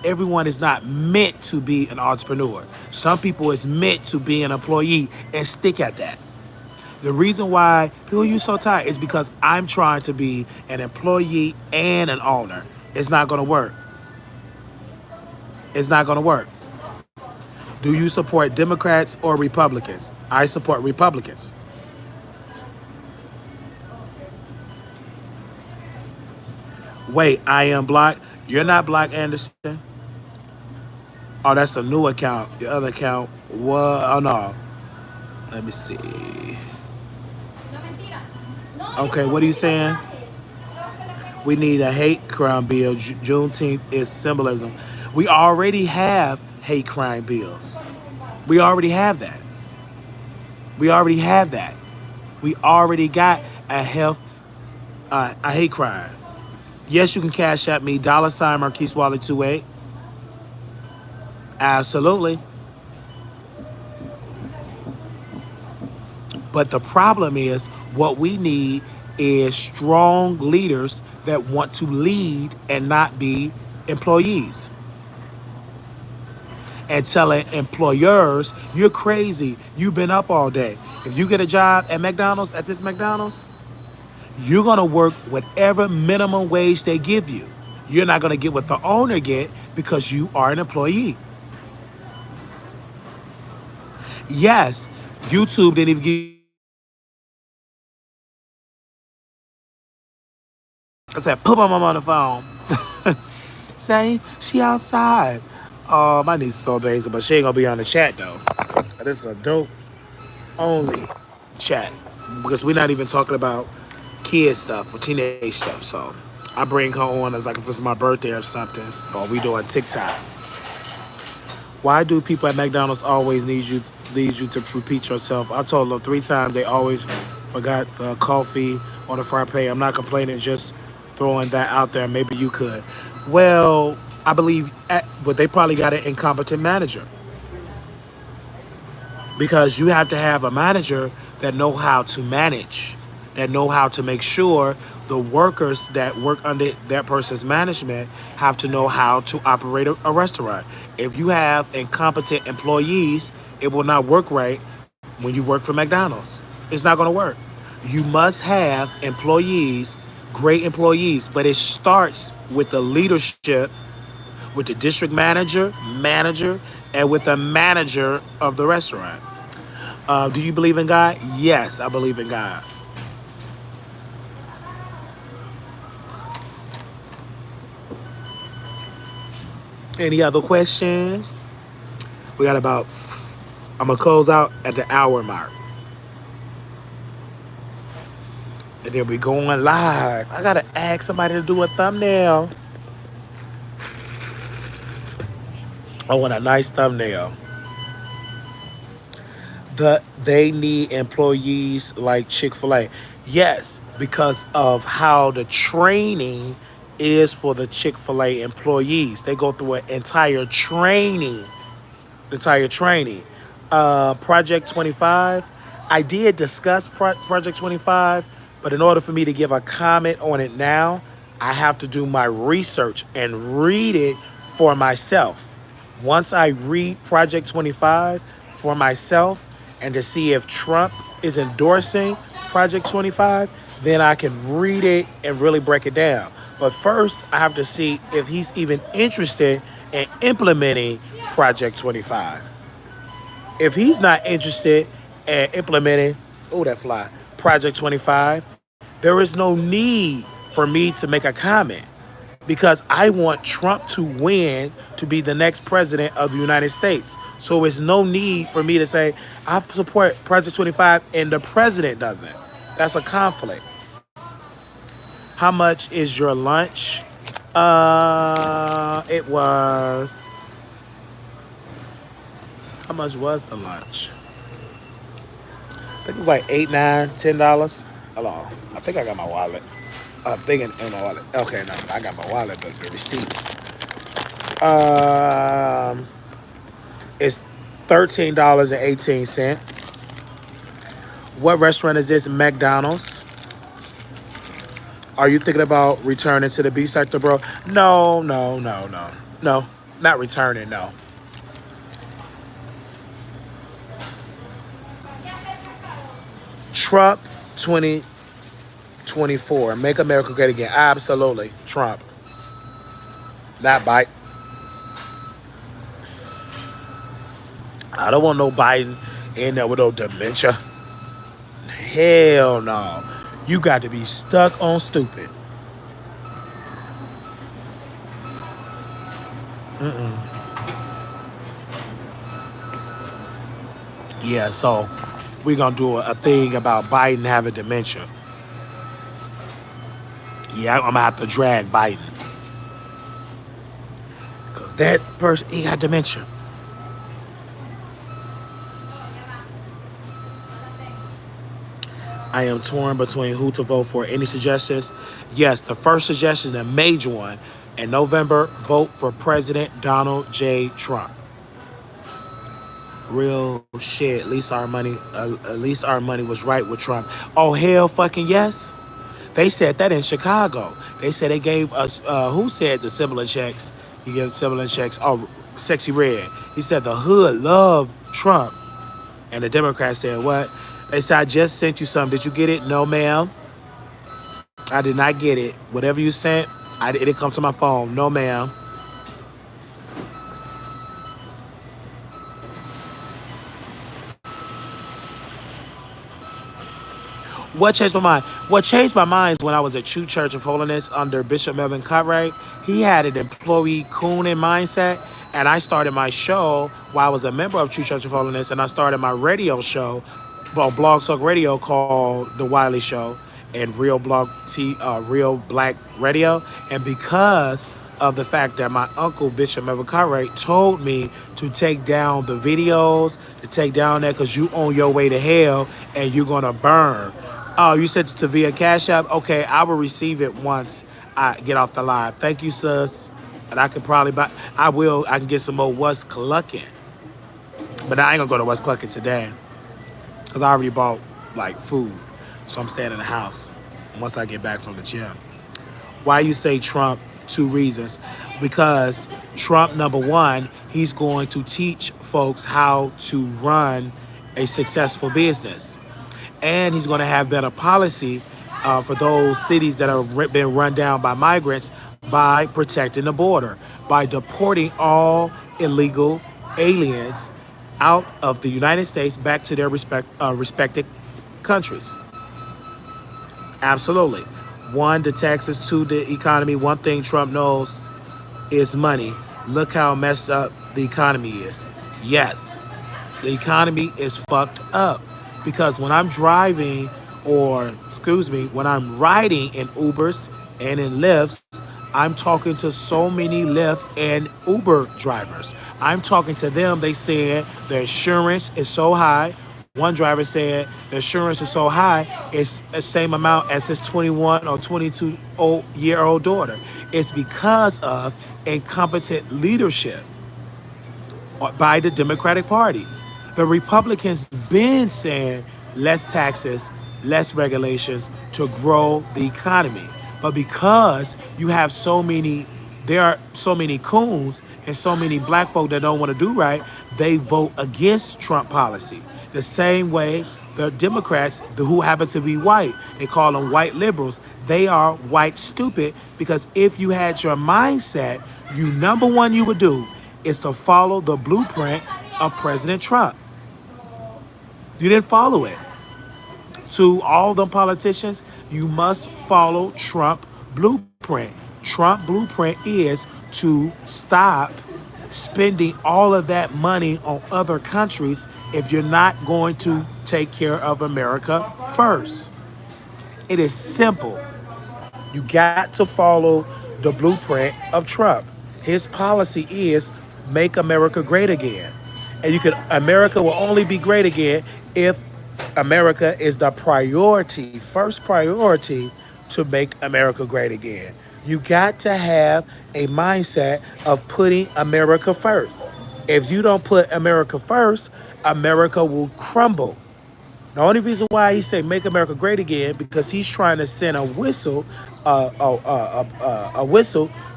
everyone is not meant to be an entrepreneur. Some people is meant to be an employee and stick at that. The reason why people are so tired is because I'm trying to be an employee and an owner. It's not going to work. It's not going to work. Do you support Democrats or Republicans? I support Republicans. Wait, I am blocked. You're not blocked, Anderson. Oh, that's a new account. The other account, what? Oh no. Let me see. Okay, what are you saying? We need a hate crime bill. Juneteenth is symbolism. We already have hate crime bills. We already have that. We already have that. We already got a hate crime. Yes, you can cash at me, $ Marquise Waller 28. Absolutely. But the problem is, what we need is strong leaders that want to lead and not be employees. And telling employers, you're crazy, you've been up all day. If you get a job at McDonald's, at this McDonald's, you're gonna work whatever minimum wage they give you. You're not gonna get what the owner get because you are an employee. Yes, YouTube didn't even give. I said, put my mom on the phone. Say, she outside. Oh, my niece is so basic, but she ain't gonna be on the chat though. This is a dope only chat because we're not even talking about kid stuff or teenage stuff. So I bring her on as like if it's my birthday or something, or we doing TikTok. Why do people at McDonald's always need you to repeat yourself? I told them 3 times. They always forgot the coffee or the frappe. I'm not complaining, just throwing that out there. Maybe you could. Well, I believe, but they probably got an incompetent manager because you have to have a manager that know how to manage, that know how to make sure the workers that work under that person's management have to know how to operate a restaurant. If you have incompetent employees, it will not work right when you work for McDonald's. It's not going to work. You must have employees, great employees, but it starts with the leadership, with the district manager, and with the manager of the restaurant. Do you believe in God? Yes, I believe in God. Any other questions? We got about, I'm going to close out at the hour mark. And then we going live. I got to ask somebody to do a thumbnail. I want a nice thumbnail. They need employees like Chick-fil-A. Yes, because of how the training is for the Chick-fil-A employees. They go through an entire training. Project 25. I did discuss Project 25, but in order for me to give a comment on it now, I have to do my research and read it for myself. Once I read Project 25 for myself and to see if Trump is endorsing Project 25, then I can read it and really break it down. But first, I have to see if he's even interested in implementing Project 25. If he's not interested in implementing, Project 25, there is no need for me to make a comment because I want Trump to win to be the next president of the United States. So there's no need for me to say, I support Project 25 and the president doesn't. That's a conflict. How much is your lunch? It was, how much was the lunch? I think it was like $8, $9, $10. Hold on. I think I got my wallet. I'm thinking in my wallet. Okay, no, I got my wallet, but the receipt. It's $13.18. What restaurant is this? McDonald's. Are you thinking about returning to the B sector, bro? No, not returning. No. Trump 2024. Make America great again. Absolutely. Trump. Not Biden. I don't want no Biden in there with no dementia. Hell no. You got to be stuck on stupid. Yeah, so we're going to do a thing about Biden having dementia. Yeah, I'm going to have to drag Biden. Because that person, he got dementia. I am torn between who to vote for. Any suggestions? Yes, the first suggestion, the major one, in November, vote for President Donald J. Trump. Real shit. At least our money was right with Trump. Oh hell, fucking yes. They said that in Chicago. They said they gave us. Who said the sibling checks? You give sibling checks. Oh, Sexy Red. He said the hood loved Trump, and the Democrats said what? They said I just sent you something. Did you get it? No, ma'am. I did not get it. Whatever you sent, it didn't come to my phone. No, ma'am. What changed my mind? What changed my mind is when I was at True Church of Holiness under Bishop Melvin Cartwright. He had an employee cooning mindset, and I started my show while I was a member of True Church of Holiness, and I started my radio show, Blog Talk Radio, called The Wiley Show, and Real Black Radio. And because of the fact that my uncle Bishop Melvin Cartwright told me to take down the videos, to take down that because you on your way to hell and you're gonna burn. Oh, you sent it to via Cash App? Okay, I will receive it once I get off the line. Thank you, sis. And I can probably buy, I can get some more What's Clucking. But I ain't gonna go to What's Clucking today. Because I already bought, like, food. So I'm staying in the house once I get back from the gym. Why you say Trump? 2 reasons. Because Trump, number one, he's going to teach folks how to run a successful business. And he's going to have better policy for those cities that have been run down by migrants by protecting the border, by deporting all illegal aliens out of the United States back to their respective countries. Absolutely. 1, the taxes. 2, the economy. One thing Trump knows is money. Look how messed up the economy is. Yes, the economy is fucked up. Because when I'm driving, when I'm riding in Ubers and in Lyfts, I'm talking to so many Lyft and Uber drivers. I'm talking to them. They said the insurance is so high. One driver said the insurance is so high, it's the same amount as his 21 or 22-year-old daughter. It's because of incompetent leadership by the Democratic Party. The Republicans been saying less taxes, less regulations to grow the economy. But because you have there are so many coons and so many black folk that don't want to do right, they vote against Trump policy. The same way the Democrats, who happen to be white, they call them white liberals, they are white stupid, because if you had your mindset, number one you would do is to follow the blueprint of President Trump. You didn't follow it. To all them politicians, you must follow Trump blueprint. Trump blueprint is to stop spending all of that money on other countries if you're not going to take care of America first. It is simple. You got to follow the blueprint of Trump. His policy is make America great again. And America will only be great again if America is the first priority to make America great again. You got to have a mindset of putting America first. If you don't put America first, America will crumble. The only reason why he say make America great again, because he's trying to send a whistle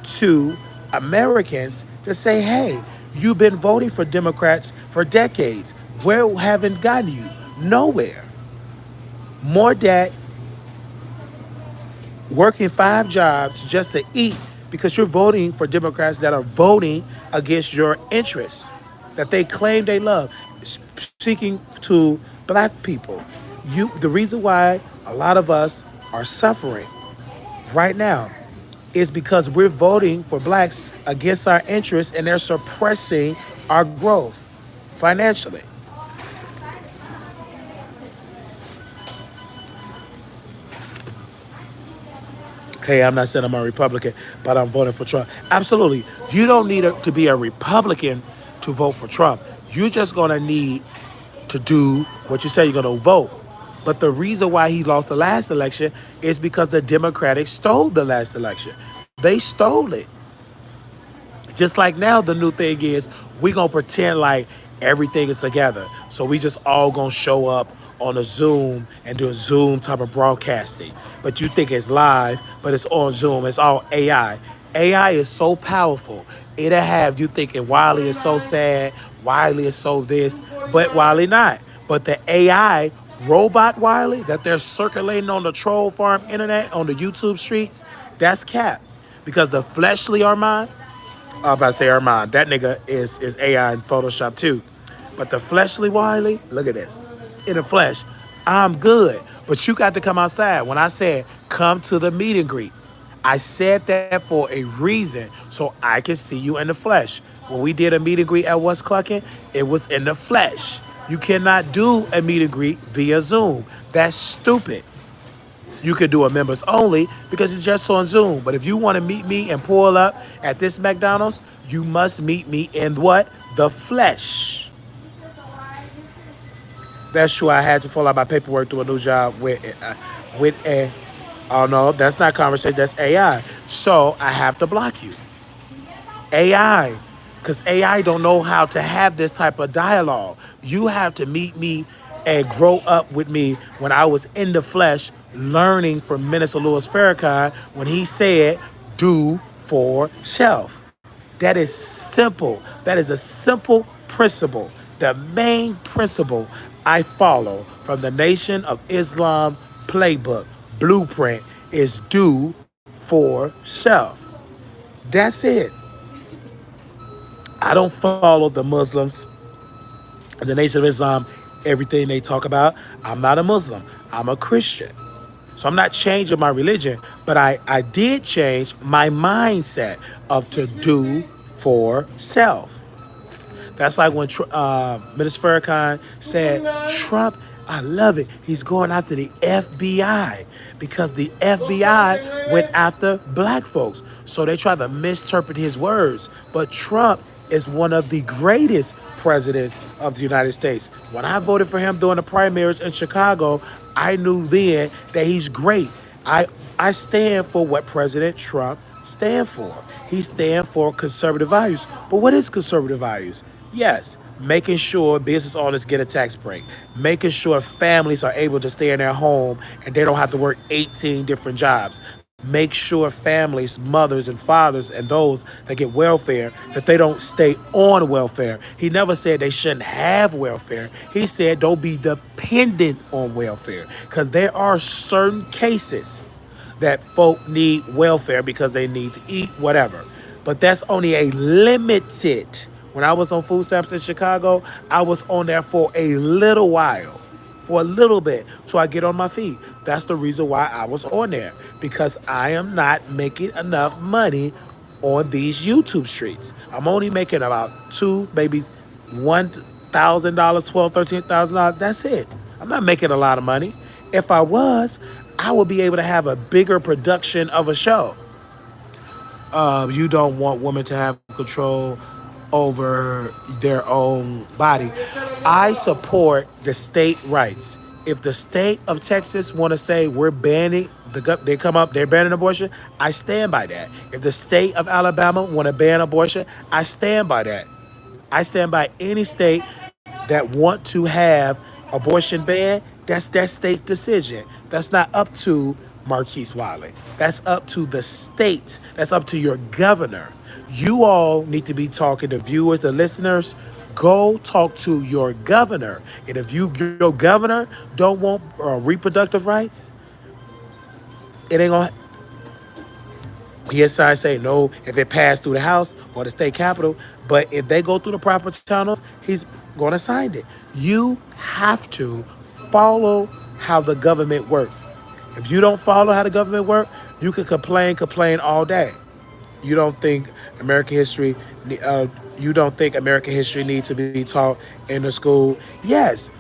to Americans to say, hey, you've been voting for Democrats for decades. Where haven't gotten you? Nowhere. More debt, working 5 jobs just to eat because you're voting for Democrats that are voting against your interests. that they claim they love, speaking to black people. The reason why a lot of us are suffering right now is because we're voting for blacks against our interests and they're suppressing our growth financially. Hey, I'm not saying I'm a Republican, but I'm voting for Trump. Absolutely. You don't need to be a Republican to vote for Trump. You're just going to need to do what you say you're going to vote. But the reason why he lost the last election is because the Democrats stole the last election. They stole it. Just like now, the new thing is we gonna pretend like everything is together. So we just all gonna show up on a Zoom and do a Zoom type of broadcasting. But you think it's live, but it's on Zoom. It's all AI. AI is so powerful. It'll have you thinking Wiley is so sad, Wiley is so this, but Wiley not. But the AI robot Wiley that they're circulating on the troll farm internet, on the YouTube streets, that's cap. Because the fleshly Armand, I'm about to say Armand. That nigga is AI in Photoshop too. But the fleshly Wiley, look at this. In the flesh, I'm good. But you got to come outside. When I said come to the meet and greet, I said that for a reason so I can see you in the flesh. When we did a meet and greet at West Clucking, it was in the flesh. You cannot do a meet and greet via Zoom. That's stupid. You could do a members only because it's just on Zoom. But if you want to meet me and pull up at this McDonald's, you must meet me in what? The flesh. That's true. I had to fill out my paperwork through a new job with a, oh no, that's not conversation, that's AI. So I have to block you. AI. Because AI don't know how to have this type of dialogue. You have to meet me and grow up with me when I was in the flesh learning from Minister Louis Farrakhan when he said, do for self. That is simple. That is a simple principle. The main principle I follow from the Nation of Islam playbook, blueprint, is do for self. That's it. I don't follow the Muslims and the Nation of Islam, everything they talk about. I'm not a Muslim. I'm a Christian. So I'm not changing my religion, but I did change my mindset of to do for self. That's like when Minister Farrakhan said, Trump, I love it. He's going after the FBI because the FBI went after black folks. So they tried to misinterpret his words. But Trump is one of the greatest presidents of the United States. When I voted for him during the primaries in Chicago, I knew then that he's great. I stand for what President Trump stands for. He stands for conservative values. But what is conservative values? Yes, making sure business owners get a tax break, making sure families are able to stay in their home and they don't have to work 18 different jobs. Make sure families, mothers and fathers and those that get welfare, that they don't stay on welfare. He never said they shouldn't have welfare. He said don't be dependent on welfare because there are certain cases that folk need welfare because they need to eat, whatever. But that's only a limited. When I was on food stamps in Chicago, I was on there for a little while. For a little bit till I get on my feet. That's the reason why I was on there. Because I am not making enough money on these YouTube streets. I'm only making about maybe $1,000, $12,000, $13,000. That's it. I'm not making a lot of money. If I was, I would be able to have a bigger production of a show. You don't want women to have control over their own body. I support the state rights. If the state of Texas want to say we're banning, they're banning abortion, I stand by that. If the state of Alabama want to ban abortion, I stand by that. I stand by any state that want to have abortion ban. That's that state's decision. That's not up to Marquise Wiley. That's up to the state. That's up to your governor. You all need to be talking to viewers, the listeners. Go talk to your governor. And if your governor don't want reproductive rights, it ain't gonna. Yes, I say no if it passed through the House or the state capitol, but if they go through the proper channels, he's going to sign it. You have to follow how the government works. If you don't follow how the government works, you can complain all day. You don't think American history, uh, you don't think American history needs to be taught in the school? Yes,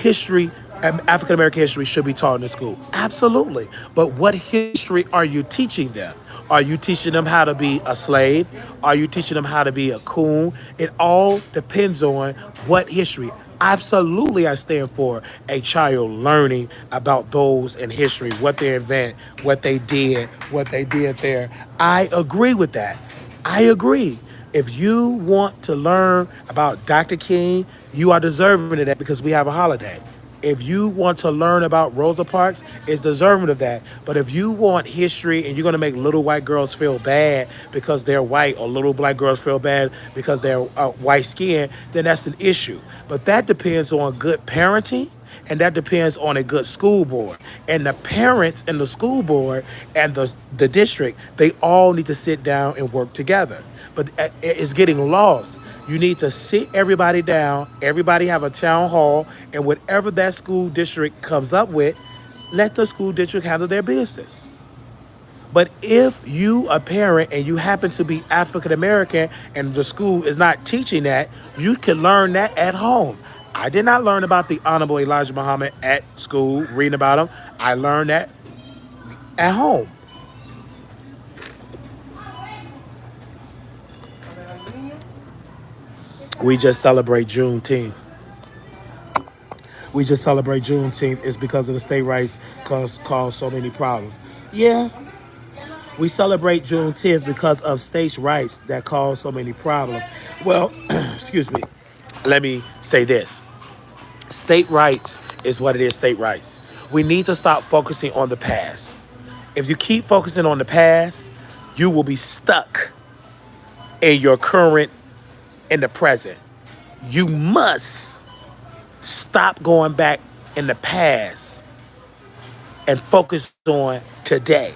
history, African American history should be taught in the school. Absolutely. But what history are you teaching them? Are you teaching them how to be a slave? Are you teaching them how to be a coon? It all depends on what history. Absolutely, I stand for a child learning about those in history, what they invent, what they did there. I agree with that. I agree. If you want to learn about Dr. King, you are deserving of that because we have a holiday. If you want to learn about Rosa Parks, it's deserving of that. But if you want history and you're going to make little white girls feel bad because they're white or little black girls feel bad because they're white skin, then that's an issue. But that depends on good parenting and that depends on a good school board. And the parents and the school board and the district, they all need to sit down and work together. But it's getting lost. You need to sit everybody down, everybody have a town hall, and whatever that school district comes up with, let the school district handle their business. But if you a parent and you happen to be African American and the school is not teaching that, you can learn that at home. I did not learn about the Honorable Elijah Muhammad at school, reading about him. I learned that at home. We just celebrate Juneteenth. We just celebrate Juneteenth is because of the state rights cause so many problems. Yeah, we celebrate Juneteenth because of states' rights that cause so many problems. Well, excuse me. Let me say this. State rights is what it is, state rights. We need to stop focusing on the past. If you keep focusing on the past, you will be stuck in your current in the present. You must stop going back in the past and focus on today.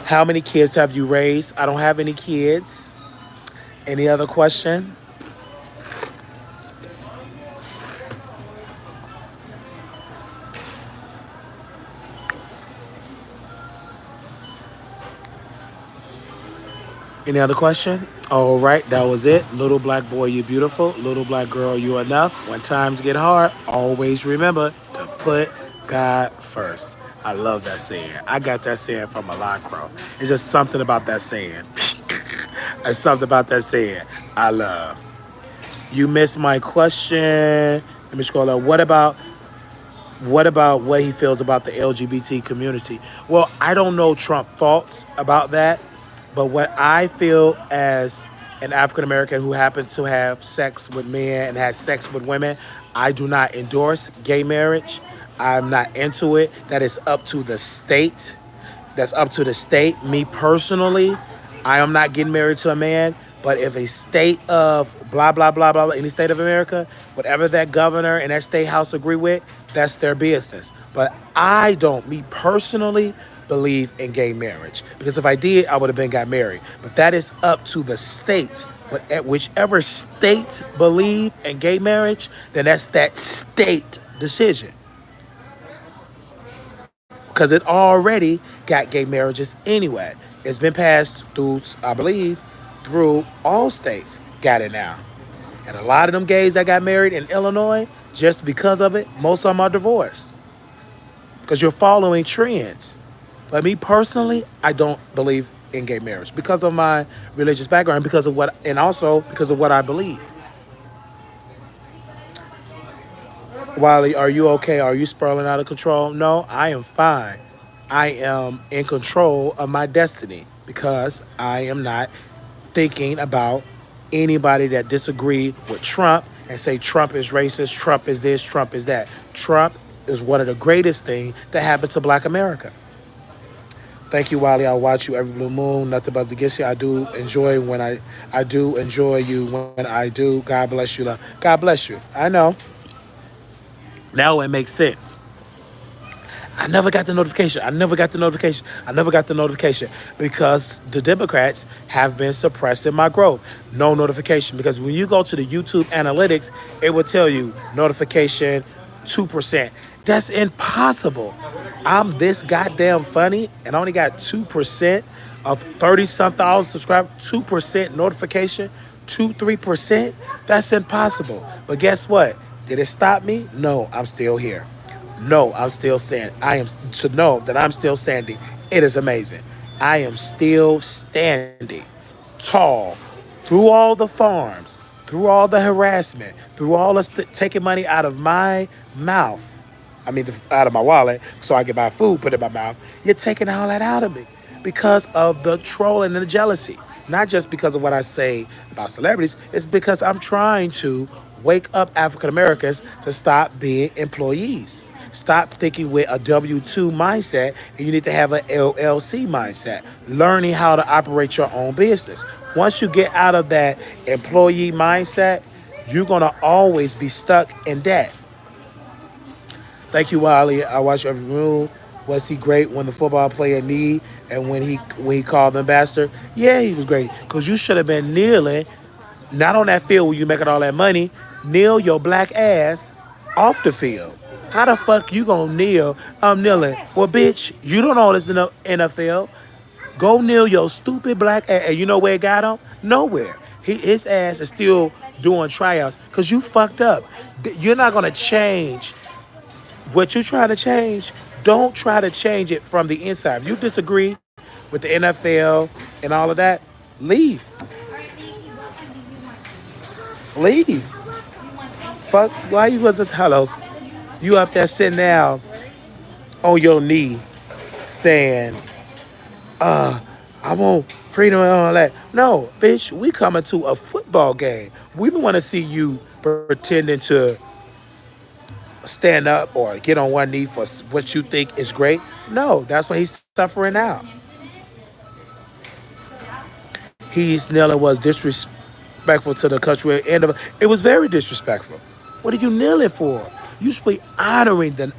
How many kids have you raised? I don't have any kids. Any other question? Any other question? All right, that was it. Little black boy, you beautiful. Little black girl, you enough. When times get hard, always remember to put God first. I love that saying. I got that saying from Malacro. It's just something about that saying. It's something about that saying I love. You missed my question. Let me scroll up. What about what he feels about the LGBT community? Well, I don't know Trump thoughts about that, but what I feel as an African American who happens to have sex with men and has sex with women, I do not endorse gay marriage. I'm not into it. That is up to the state. That's up to the state. Me personally, I am not getting married to a man. But if a state of blah, blah, blah, blah, any state of America, whatever that governor and that state house agree with, that's their business. But I don't, me personally, believe in gay marriage. Because if I did, I would have been got married. But that is up to the state. Whichever state believe in gay marriage, then that's that state decision. Because it already got gay marriages anyway. It's been passed through, I believe, through all states got it now. And a lot of them gays that got married in Illinois, just because of it, most of them are divorced. Because you're following trends. But me personally, I don't believe in gay marriage because of my religious background, and also because of what I believe. Wiley, are you okay? Are you spiraling out of control? No, I am fine. I am in control of my destiny because I am not thinking about anybody that disagree with Trump and say Trump is racist, Trump is this, Trump is that. Trump is one of the greatest things that happened to Black America. Thank you, Wiley. I watch you every blue moon. Nothing but the gifts. I do enjoy I do enjoy you when I do. God bless you, love. God bless you. I know. Now it makes sense. I never got the notification. I never got the notification. I never got the notification because the Democrats have been suppressing my growth. No notification because when you go to the YouTube analytics, it will tell you notification 2%. That's impossible. I'm this goddamn funny and I only got 2% of 30 some thousand subscribers, 2% notification, 3%. That's impossible. But guess what? Did it stop me? No, I'm still here. No, I'm still saying I am to know that I'm still standing. It is amazing. I am still standing tall through all the farms, through all the harassment, through all the taking money out of my mouth. I mean, out of my wallet so I can buy food, put it in my mouth. You're taking all that out of me because of the trolling and the jealousy. Not just because of what I say about celebrities. It's because I'm trying to wake up African Americans to stop being employees. Stop thinking with a W-2 mindset, and you need to have an LLC mindset. Learning how to operate your own business. Once you get out of that employee mindset, you're gonna always be stuck in debt. Thank you, Wiley. I watched every room. Was he great when the football player kneed and when he called them bastard? Yeah, he was great. Cause you should have been kneeling, not on that field where you making all that money. Kneel your black ass off the field. How the fuck you gonna kneel? I'm kneeling. Well, bitch, you don't know this in the NFL. Go kneel your stupid black ass. And you know where it got him? Nowhere. His ass is still doing tryouts because you fucked up. You're not gonna change what you're trying to change. Don't try to change it from the inside. If you disagree with the NFL and all of that, leave. Leave. Fuck. Why you was just hellos? You up there sitting down on your knee saying, I want freedom and all that. No, bitch, we coming to a football game. We don't want to see you pretending to stand up or get on one knee for what you think is great. No, that's why he's suffering out. He's kneeling was disrespectful to the country. It was very disrespectful. What are you kneeling for? You should be honoring when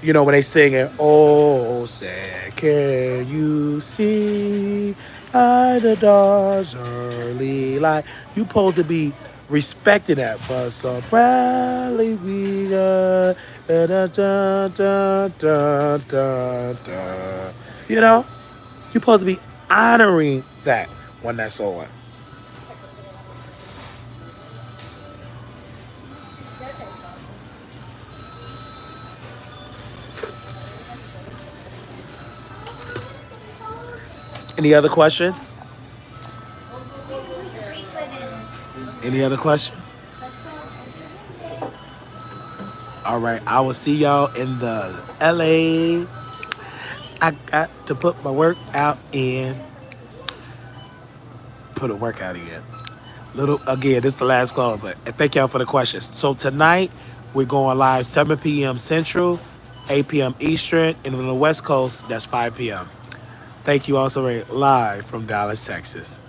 they singing, oh, sad can you see by the dawn's early light. You supposed to be respecting that, but so proudly we are. Da, da, da, da, da, da, da. You're supposed to be honoring that when that's on. Any other questions? Any other questions? All right, I will see y'all in the LA. I got to put my workout in. Put a workout in. Again, this is the last close. And thank y'all for the questions. So tonight, we're going live 7 p.m. Central, 8 p.m. Eastern, and on the West Coast, that's 5 p.m. Thank you also live from Dallas, Texas.